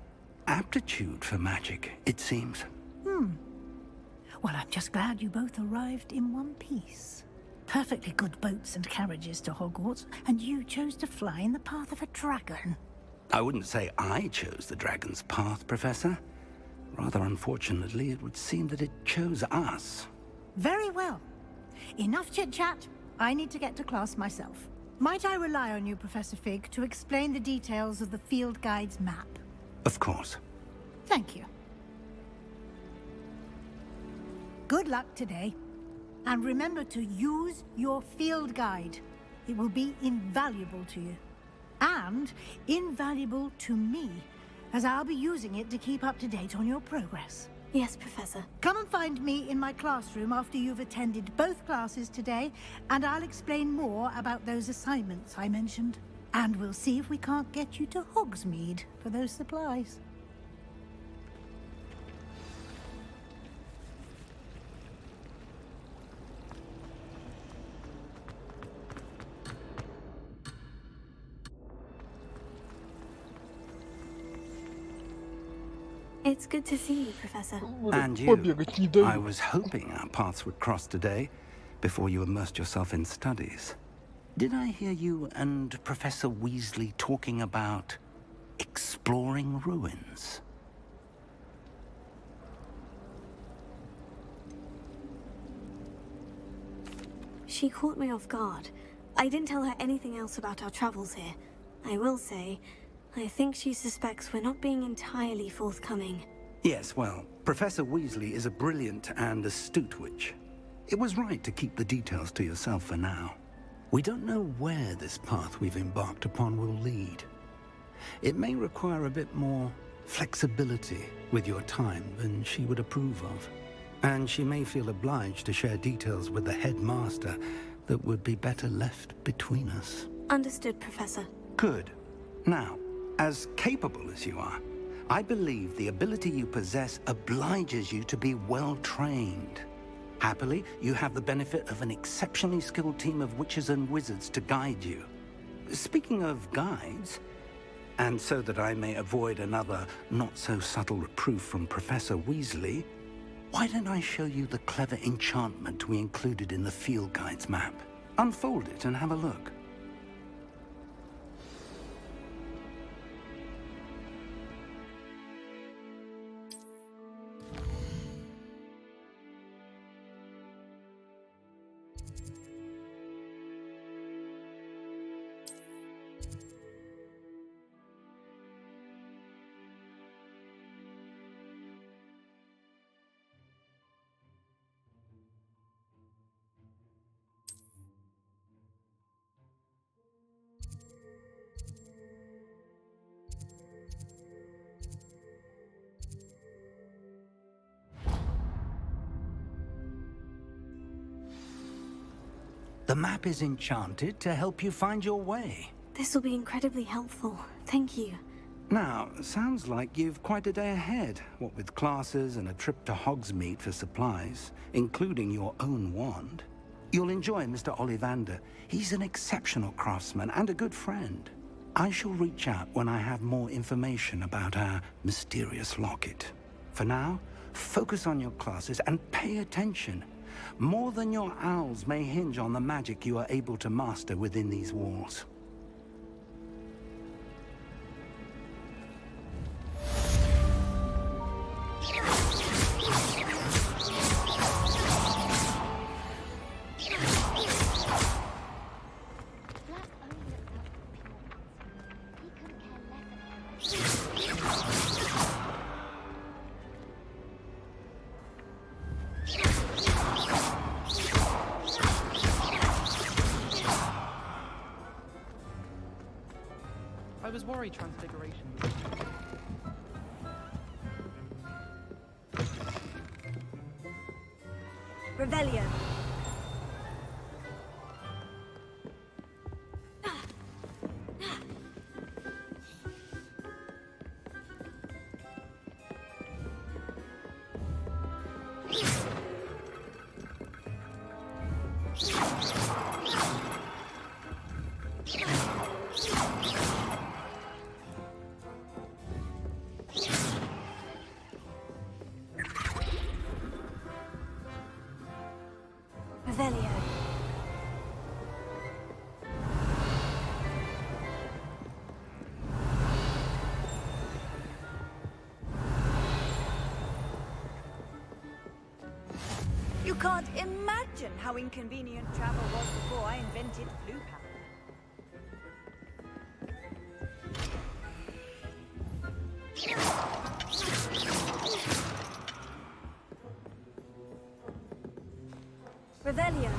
aptitude for magic, it seems. Well, I'm just glad you both arrived in one piece. Perfectly good boats and carriages to Hogwarts, and you chose to fly in the path of a dragon. I wouldn't say I chose the dragon's path, Professor. Rather unfortunately, it would seem that it chose us. Very well. Enough chit-chat. I need to get to class myself. Might I rely on you, Professor Fig, to explain the details of the field guide's map? Of course. Thank you. Good luck today. And remember to use your field guide. It will be invaluable to you. And invaluable to me, as I'll be using it to keep up to date on your progress. Yes, Professor. Come and find me in my classroom after you've attended both classes today, and I'll explain more about those assignments I mentioned. And we'll see if we can't get you to Hogsmeade for those supplies. It's good to see you, Professor. And you. I was hoping our paths would cross today, before you immersed yourself in studies. Did I hear you and Professor Weasley talking about exploring ruins? She caught me off guard. I didn't tell her anything else about our travels here. I will say, I think she suspects we're not being entirely forthcoming. Yes, well, Professor Weasley is a brilliant and astute witch. It was right to keep the details to yourself for now. We don't know where this path we've embarked upon will lead. It may require a bit more flexibility with your time than she would approve of. And she may feel obliged to share details with the headmaster that would be better left between us. Understood, Professor. Good. Now, as capable as you are, I believe the ability you possess obliges you to be well trained. Happily, you have the benefit of an exceptionally skilled team of witches and wizards to guide you. Speaking of guides, and so that I may avoid another not-so-subtle reproof from Professor Weasley, why don't I show you the clever enchantment we included in the field guide's map? Unfold it and have a look. The map is enchanted to help you find your way. This will be incredibly helpful. Thank you. Now, sounds like you've quite a day ahead, what with classes and a trip to Hogsmeade for supplies, including your own wand. You'll enjoy Mr. Ollivander. He's an exceptional craftsman and a good friend. I shall reach out when I have more information about our mysterious locket. For now, focus on your classes and pay attention. More than your owls may hinge on the magic you are able to master within these walls. I was worried Transfiguration. Revelio. Revelio. You can't imagine how inconvenient travel was before I invented blue power. Revelio.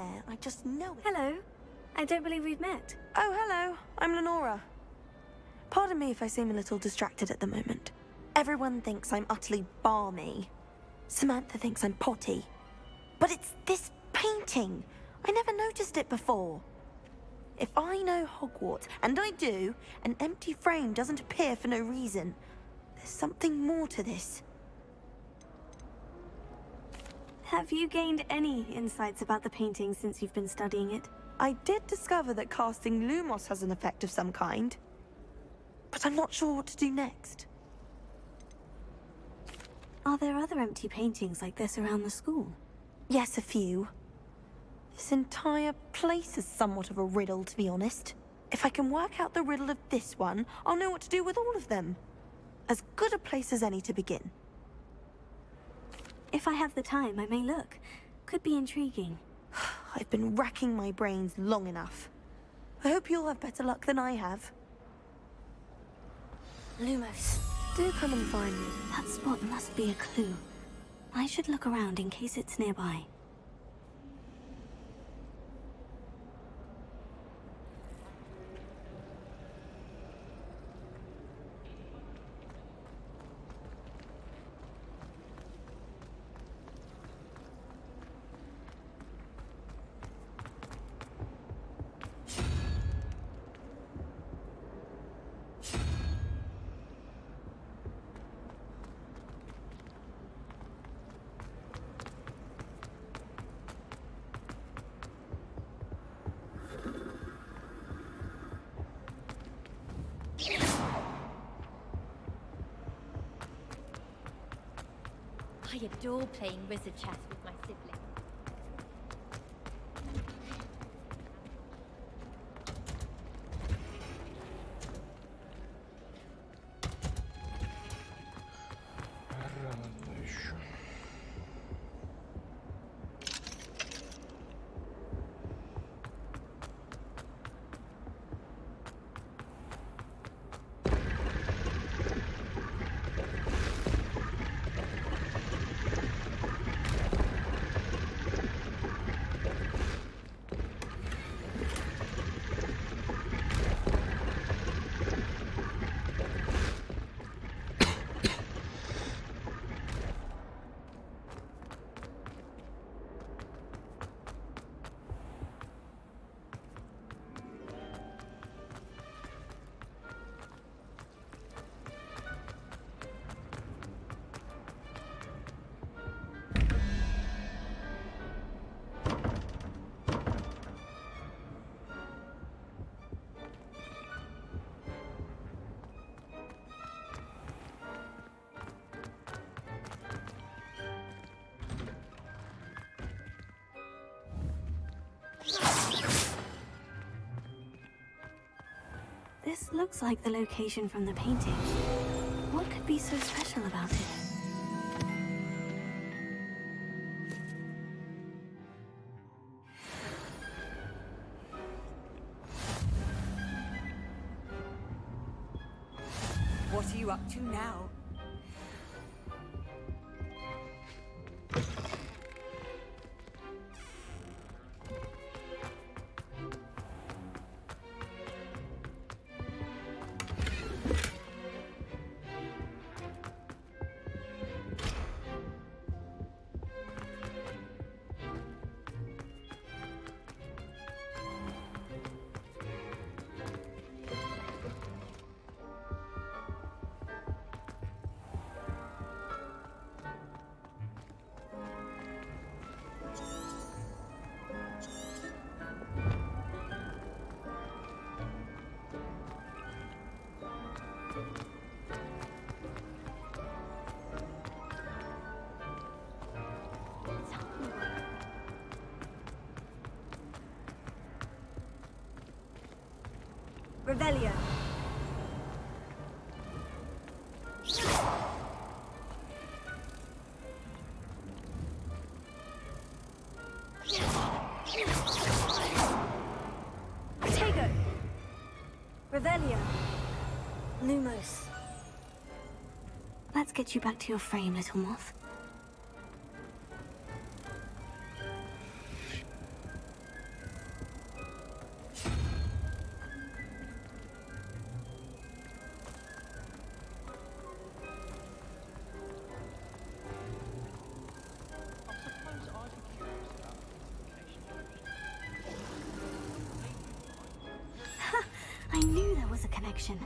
there. I just know it. Hello. I don't believe we've met. Oh, hello. I'm Lenora. Pardon me if I seem a little distracted at the moment. Everyone thinks I'm utterly balmy. Samantha thinks I'm potty. But it's this painting. I never noticed it before. If I know Hogwarts, and I do, an empty frame doesn't appear for no reason. There's something more to this. Have you gained any insights about the painting since you've been studying it? I did discover that casting Lumos has an effect of some kind. But I'm not sure what to do next. Are there other empty paintings like this around the school? Yes, a few. This entire place is somewhat of a riddle, to be honest. If I can work out the riddle of this one, I'll know what to do with all of them. As good a place as any to begin. If I have the time, I may look. Could be intriguing. I've been racking my brains long enough. I hope you'll have better luck than I have. Lumos, do come and find me. That spot must be a clue. I should look around in case it's nearby. I adore playing wizard chess with my sibling. Рано еще. This looks like the location from the painting. What could be so special about it? What are you up to now? Revelio. Tego. Revelio. Lumos. Let's get you back to your frame, little moth. connection.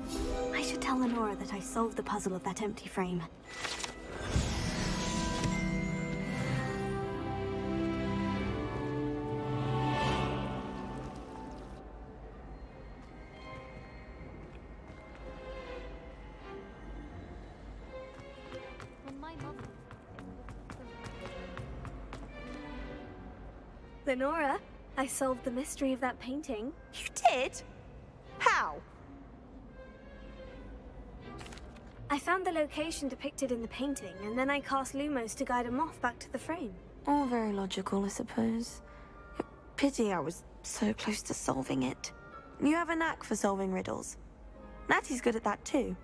I should tell Lenora that I solved the puzzle of that empty frame. Lenora, I solved the mystery of that painting. You did? How? I found the location depicted in the painting, and then I cast Lumos to guide a moth back to the frame. All very logical, I suppose. Pity I was so close to solving it. You have a knack for solving riddles. Natty's good at that too.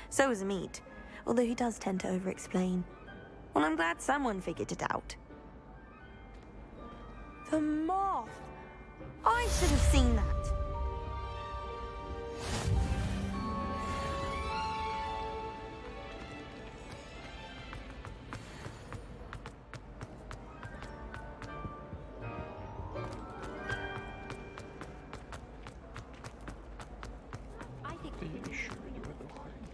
So is Amit, although he does tend to over-explain. Well, I'm glad someone figured it out. The moth! I should have seen that. Ты еще видел эту хрень.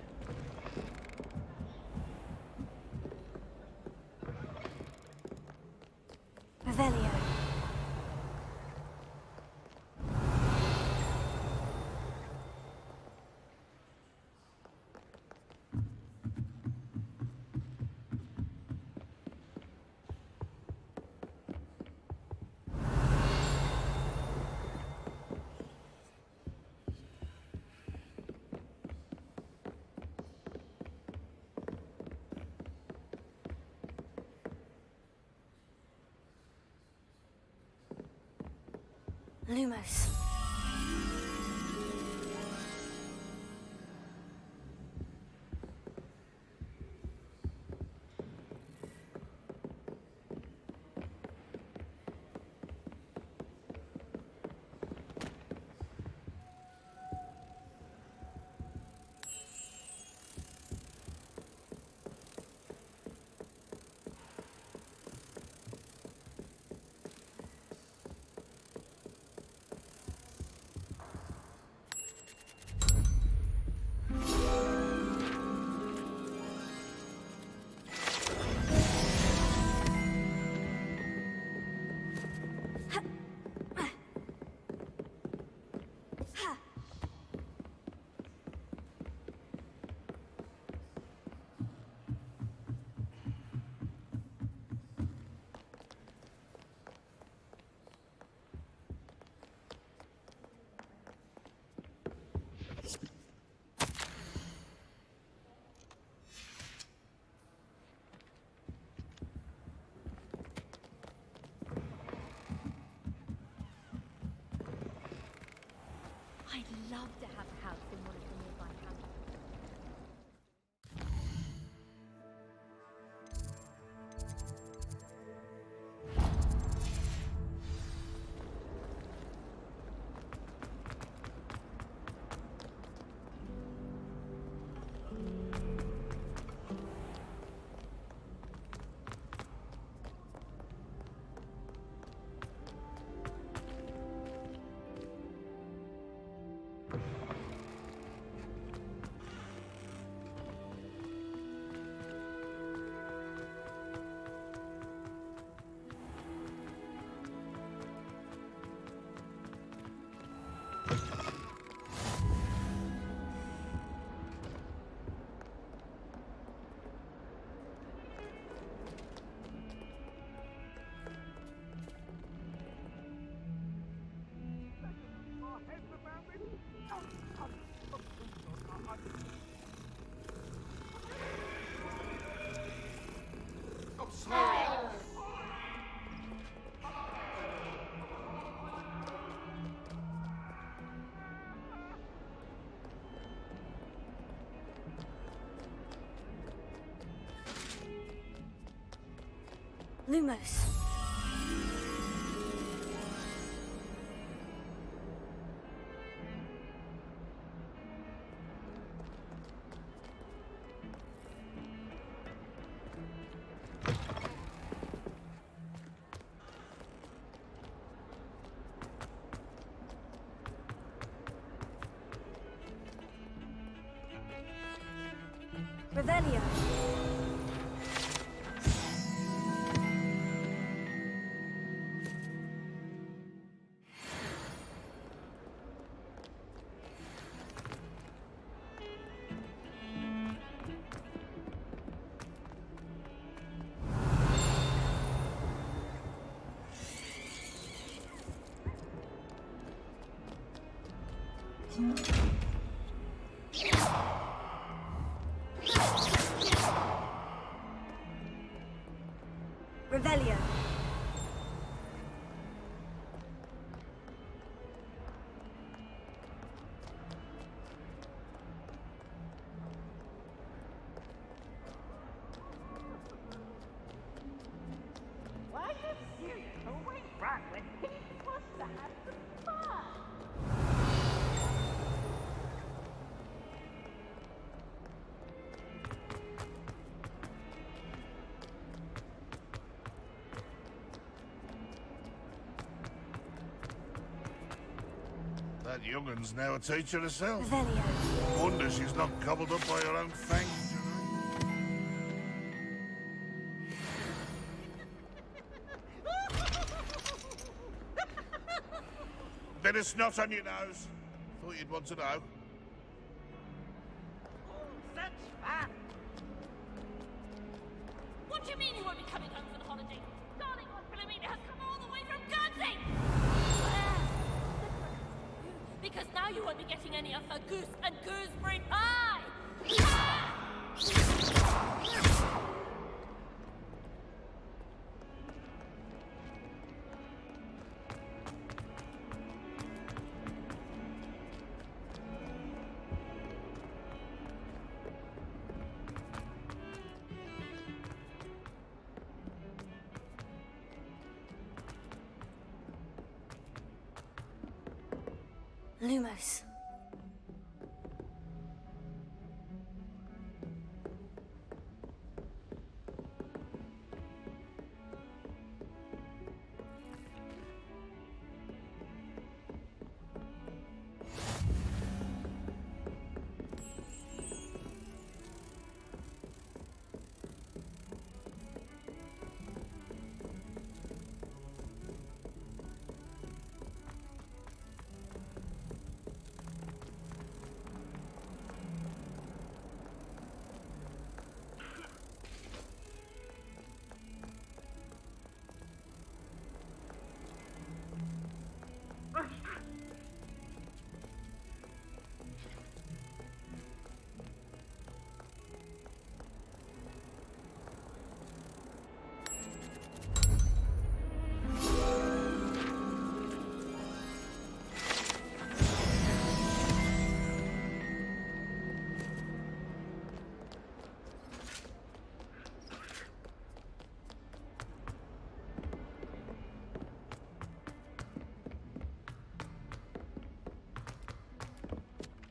Revelio. Lumos. I'd love to have a house in one of the nearby houses. Lumos. Revelio. Revelio. Why have you always run when he's supposed to have some fun? That youngun's now a teacher herself. Revelio. Wonder she's not gobbled up by her own fangs. Bit of snot on your nose. Thought you'd want to know. Such fun! What do you mean you won't be coming home for the holiday? Darling, Aunt Philomena has come all the way from Guernsey! Because now you won't be getting any of her goose and gooseberry pie! Lumos.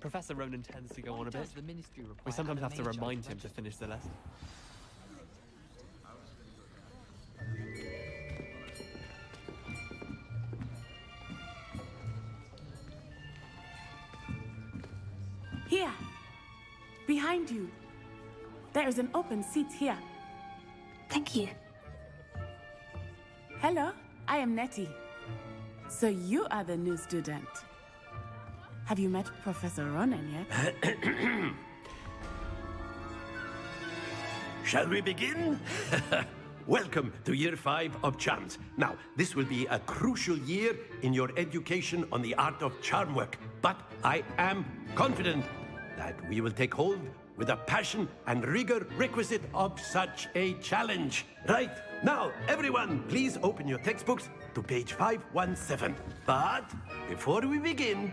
Professor Ronan tends to go on a bit. Does the ministry require We sometimes have to a major remind him to register? finish the lesson. Here, behind you. There is an open seat here. Thank you. Hello, I am Nettie. So you are the new student. Have you met Professor Ronan yet? Shall we begin? Welcome to Year 5 of Charms. Now, this will be a crucial year in your education on the art of charm work, but I am confident that we will take hold with the passion and rigor requisite of such a challenge. Right, now, everyone, please open your textbooks to page 517. But before we begin,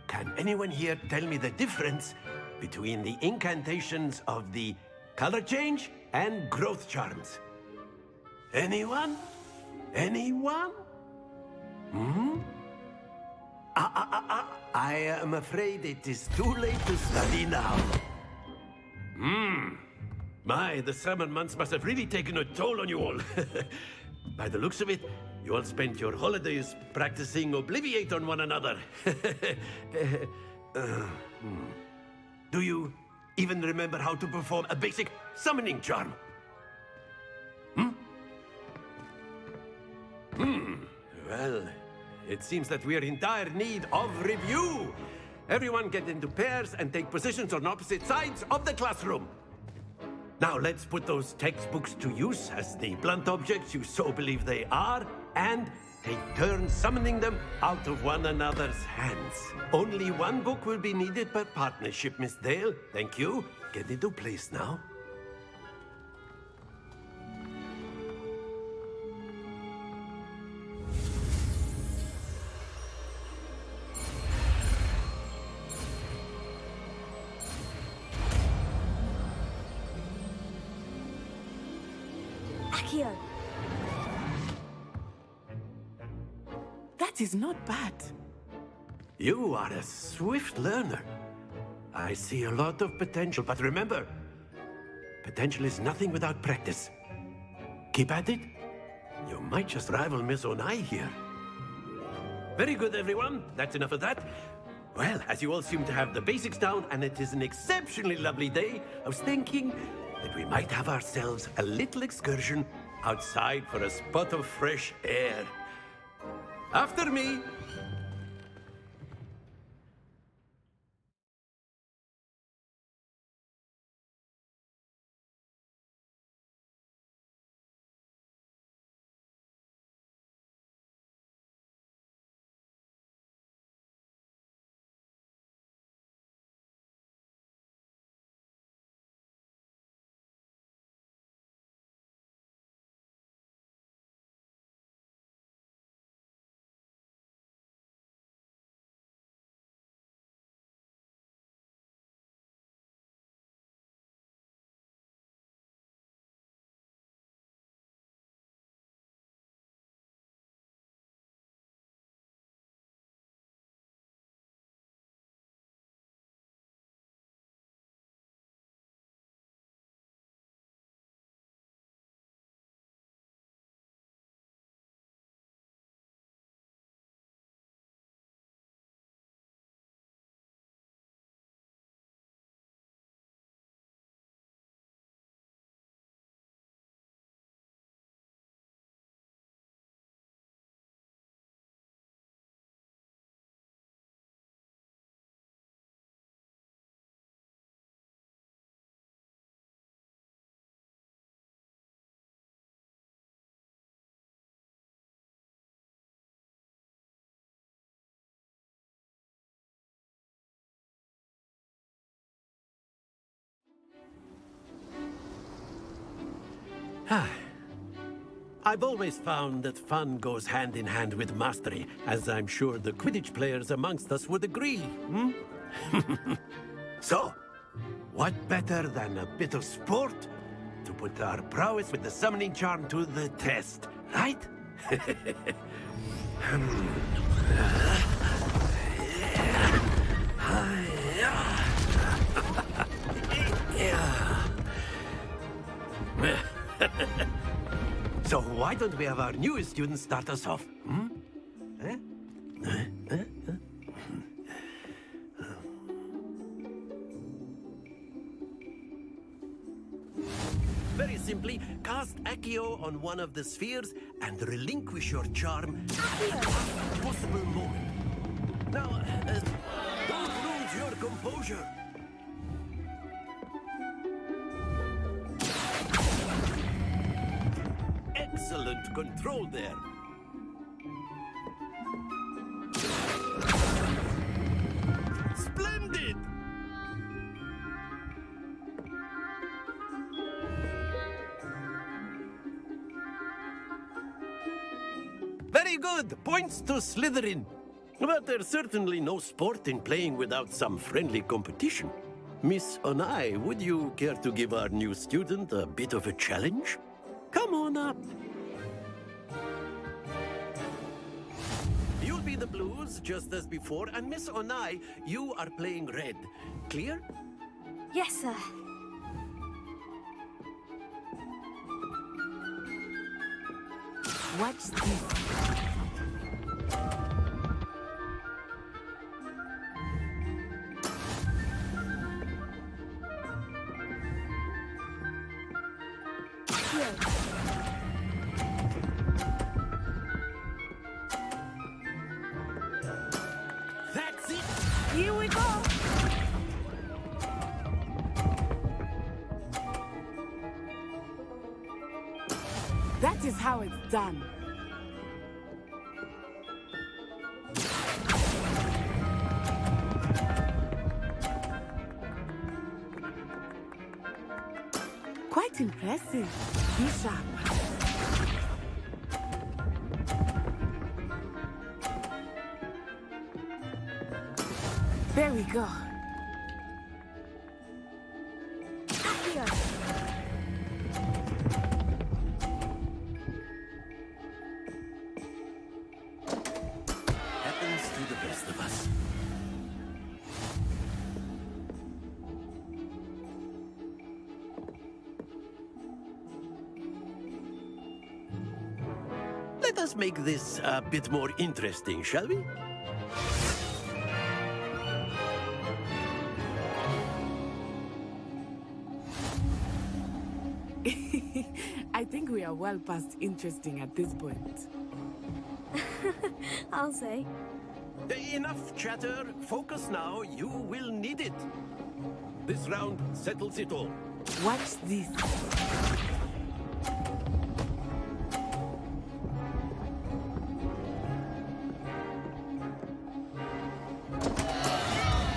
can anyone here tell me the difference between the incantations of the color change and growth charms? Anyone? Anyone? Hmm? I am afraid it is too late to study now. My, the summer months must have really taken a toll on you all. By the looks of it, you all spent your holidays practicing Obliviate on one another. Do you even remember how to perform a basic summoning charm? Well, it seems that we're in dire need of review. Everyone get into pairs and take positions on opposite sides of the classroom. Now let's put those textbooks to use as the blunt objects you so believe they are, and take turns summoning them out of one another's hands. Only one book will be needed per partnership, Miss Dale. Thank you. Get into place now. Accio! That is not bad. You are a swift learner. I see a lot of potential, but remember, potential is nothing without practice. Keep at it. You might just rival Miss Onai here. Very good, everyone. That's enough of that. Well, as you all seem to have the basics down, and it is an exceptionally lovely day, I was thinking that we might have ourselves a little excursion outside for a spot of fresh air. After me. I've always found that fun goes hand in hand with mastery, as I'm sure the Quidditch players amongst us would agree, So, what better than a bit of sport to put our prowess with the summoning charm to the test, right? So why don't we have our newest student start us off? Very simply, cast Accio on one of the spheres and relinquish your charm at the last possible moment. Now, don't lose your composure. Excellent control there. Splendid! Very good! Points to Slytherin. But there's certainly no sport in playing without some friendly competition. Miss Onai, would you care to give our new student a bit of a challenge? Come on up. You'll be the blues, just as before, and Miss Onai, you are playing red. Clear? Yes, sir. What's this? That's it! Here we go! That is how it's done. Quite impressive. Be sharp. There we go. Happens to the best of us. Let us make this a bit more interesting, shall we? I think we are well past interesting at this point. I'll say. Enough chatter. Focus now. You will need it. This round settles it all. Watch this.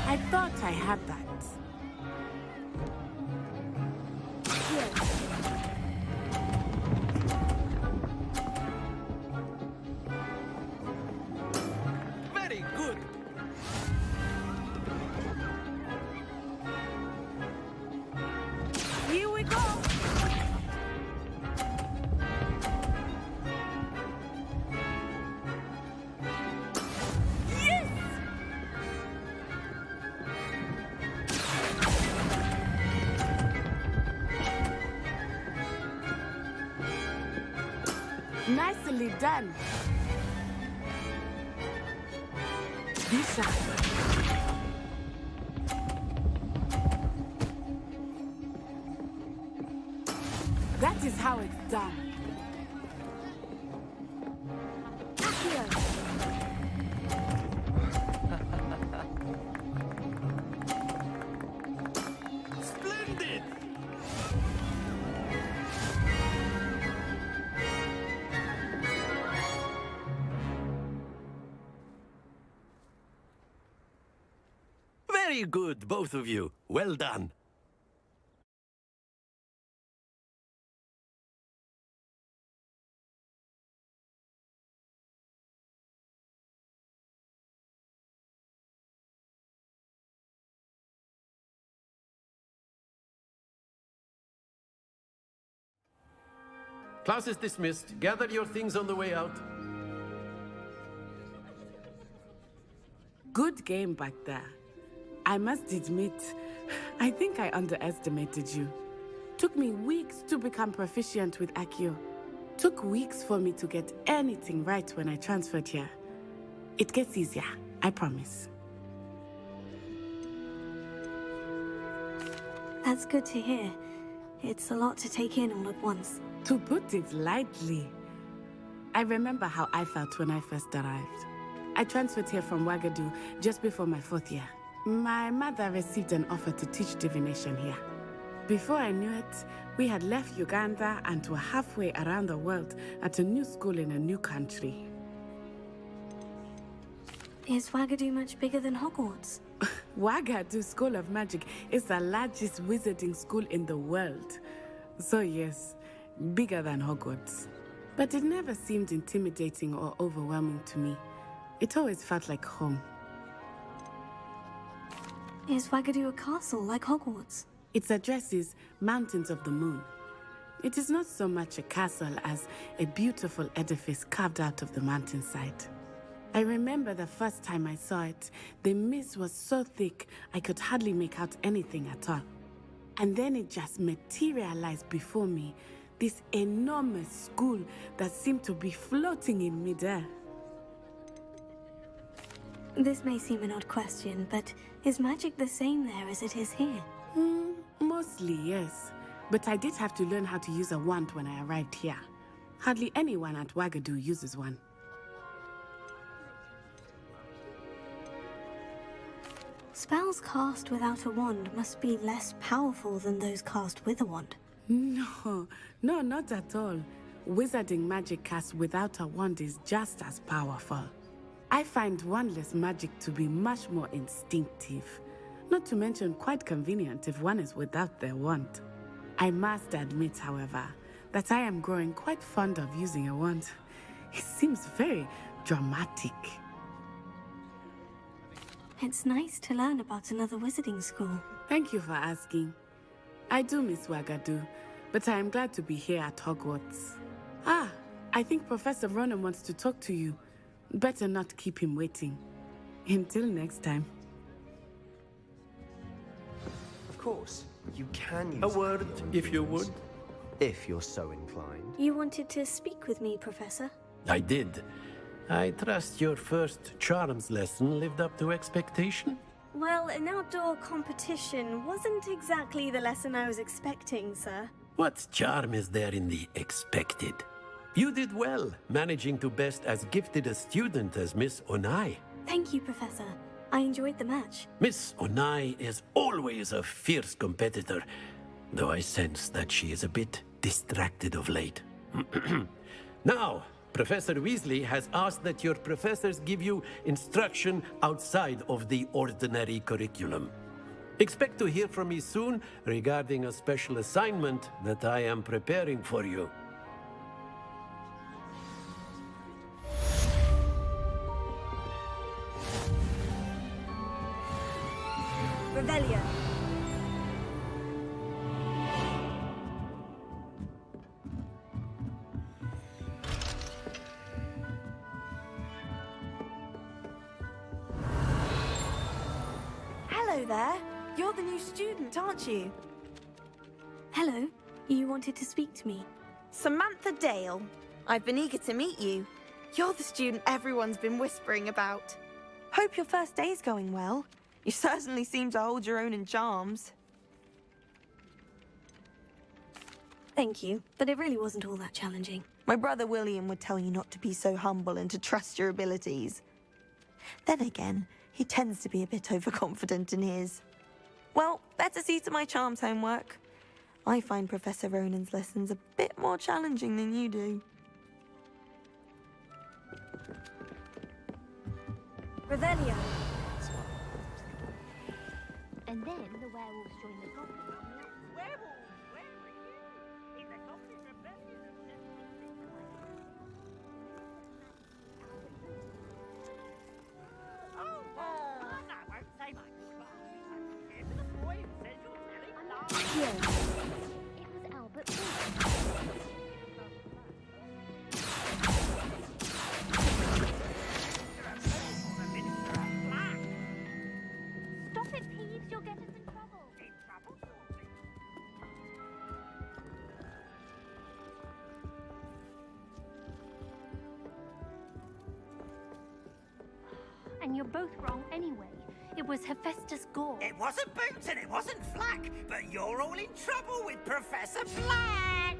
I thought I had that. Very good. Here we go. Yes! Nicely done. Be sharp. That is how it's done. Splendid. Very good, both of you. Well done. Class is dismissed. Gather your things on the way out. Good game back there. I must admit, I think I underestimated you. Took me weeks to become proficient with Accio. Took weeks for me to get anything right when I transferred here. It gets easier, I promise. That's good to hear. It's a lot to take in all at once. To put it lightly, I remember how I felt when I first arrived. I transferred here from Ouagadougou just before my 4th year. My mother received an offer to teach divination here. Before I knew it, we had left Uganda and were halfway around the world at a new school in a new country. Is Ouagadougou much bigger than Hogwarts? Ouagadougou School of Magic is the largest wizarding school in the world. So yes, bigger than Hogwarts. But it never seemed intimidating or overwhelming to me. It always felt like home. Is Ouagadougou a castle like Hogwarts? Its address is Mountains of the Moon. It is not so much a castle as a beautiful edifice carved out of the mountainside. I remember the first time I saw it, the mist was so thick I could hardly make out anything at all. And then it just materialized before me, this enormous school that seemed to be floating in midair. This may seem an odd question, but is magic the same there as it is here? Mostly, yes. but I did have to learn how to use a wand when I arrived here. Hardly anyone at Wagadu uses one. Spells cast without a wand must be less powerful than those cast with a wand. No, not at all. Wizarding magic cast without a wand is just as powerful. I find wandless magic to be much more instinctive. Not to mention quite convenient if one is without their wand. I must admit, however, that I am growing quite fond of using a wand. It seems very dramatic. It's nice to learn about another wizarding school. Thank you for asking. I do miss Wagadu, but I am glad to be here at Hogwarts. Ah, I think Professor Ronan wants to talk to you. Better not keep him waiting. Until next time. Of course, you can use A word, if you would. If you're so inclined. You wanted to speak with me, Professor? I did. I trust your first charms lesson lived up to expectation? Well, an outdoor competition wasn't exactly the lesson I was expecting, sir. What charm is there in the expected? You did well, managing to best as gifted a student as Miss Onai. Thank you, Professor. I enjoyed the match. Miss Onai is always a fierce competitor, though I sense that she is a bit distracted of late. Now, Professor Weasley has asked that your professors give you instruction outside of the ordinary curriculum. Expect to hear from me soon regarding a special assignment that I am preparing for you. Revelio. Hello there. You're the new student, aren't you? Hello. You wanted to speak to me? Samantha Dale. I've been eager to meet you. You're the student everyone's been whispering about. Hope your first day's going well. You certainly seem to hold your own in charms. Thank you, but it really wasn't all that challenging. My brother William would tell you not to be so humble and to trust your abilities. Then again, he tends to be a bit overconfident in his. Well, better see to my charms homework. I find Professor Ronan's lessons a bit more challenging than you do. Revelio. And then the werewolves join the goblins. Werewolves, where are you? In the Goblin Rebellion of 1769. Oh, I won't say much. Here's the boy who says you're telling lies. Yes. It was Albert Wolff. Stop it, Peeves. You'll get us in trouble. In trouble? And you're both wrong anyway. It was Hephaestus Gore. It wasn't Boots and it wasn't Flack, but you're all in trouble with Professor Flack!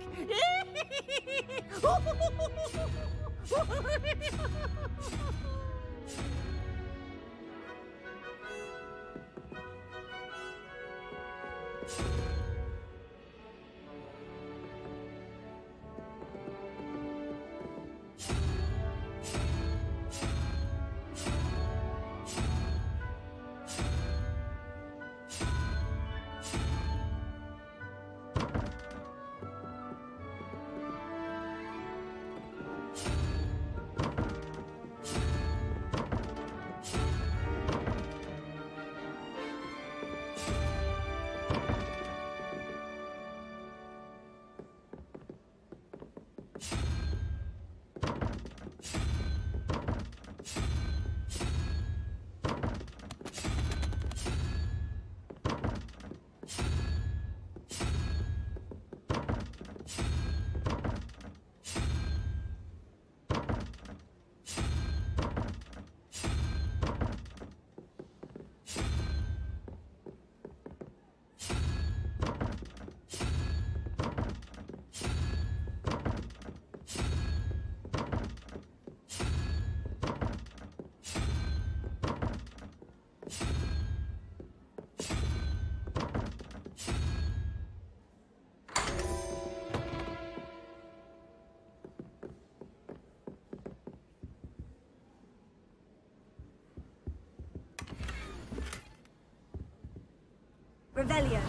Revelio.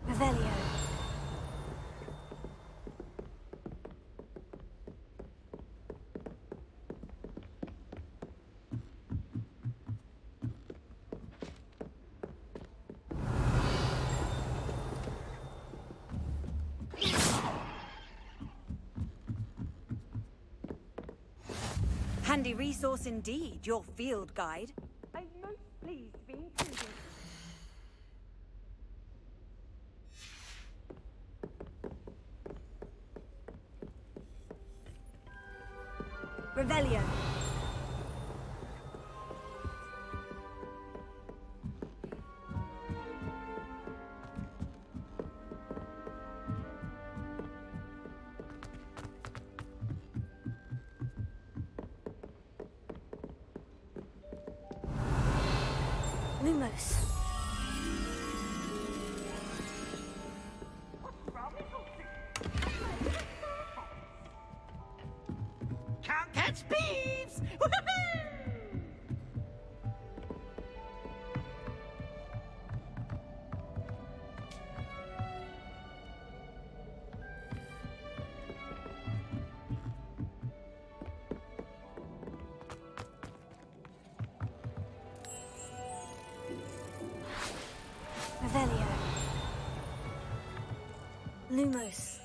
Revelio. Handy resource indeed, your field guide. I'm most pleased to be included. Revelio. Lumos. Can't catch thieves! Revelio. Lumos.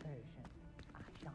Version. I shan't tell.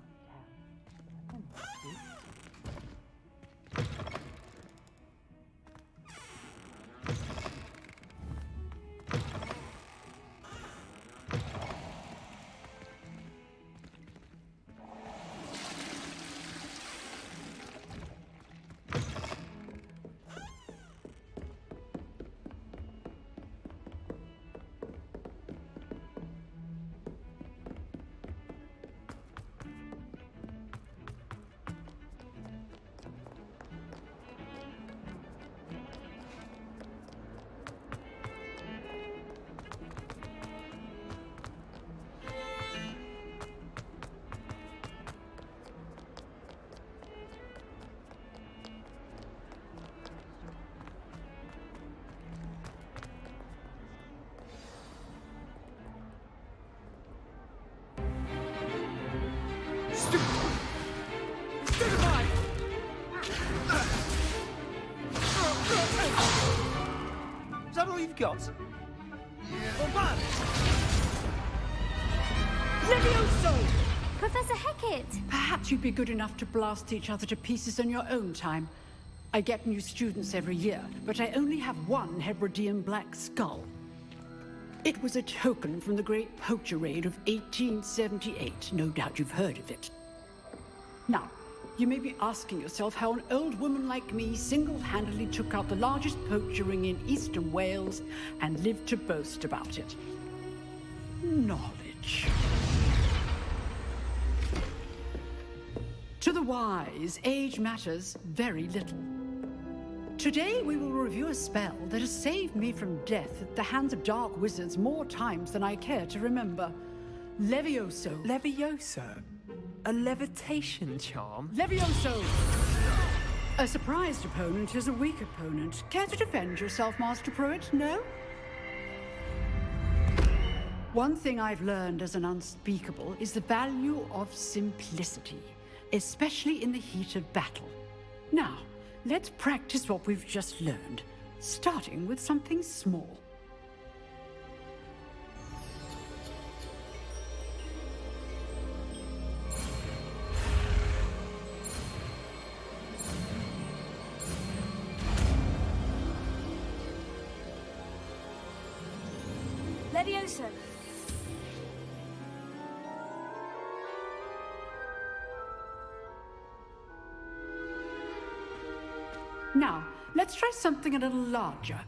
all you've got? Levioso! Professor Hecat! Perhaps you'd be good enough to blast each other to pieces in your own time. I get new students every year, but I only have one Hebridean black skull. It was a token from the Great Poacher Raid of 1878. No doubt you've heard of it. Now, you may be asking yourself how an old woman like me single-handedly took out the largest poacher ring in eastern Wales and lived to boast about it. Knowledge. To the wise, age matters very little. Today we will review a spell that has saved me from death at the hands of dark wizards more times than I care to remember. Levioso. Levioso? A levitation charm? Levioso! A surprised opponent is a weak opponent. Care to defend yourself, Master Pruitt? No? One thing I've learned as an unspeakable is the value of simplicity, especially in the heat of battle. Now, let's practice what we've just learned, starting with something small. Levioso. Now, let's try something a little larger.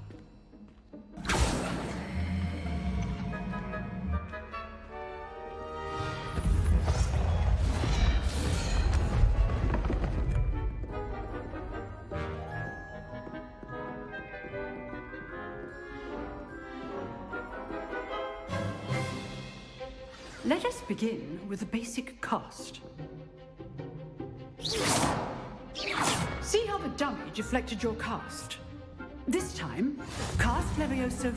Let us begin with a basic cast. See how the dummy deflected your cast? This time, cast Levioso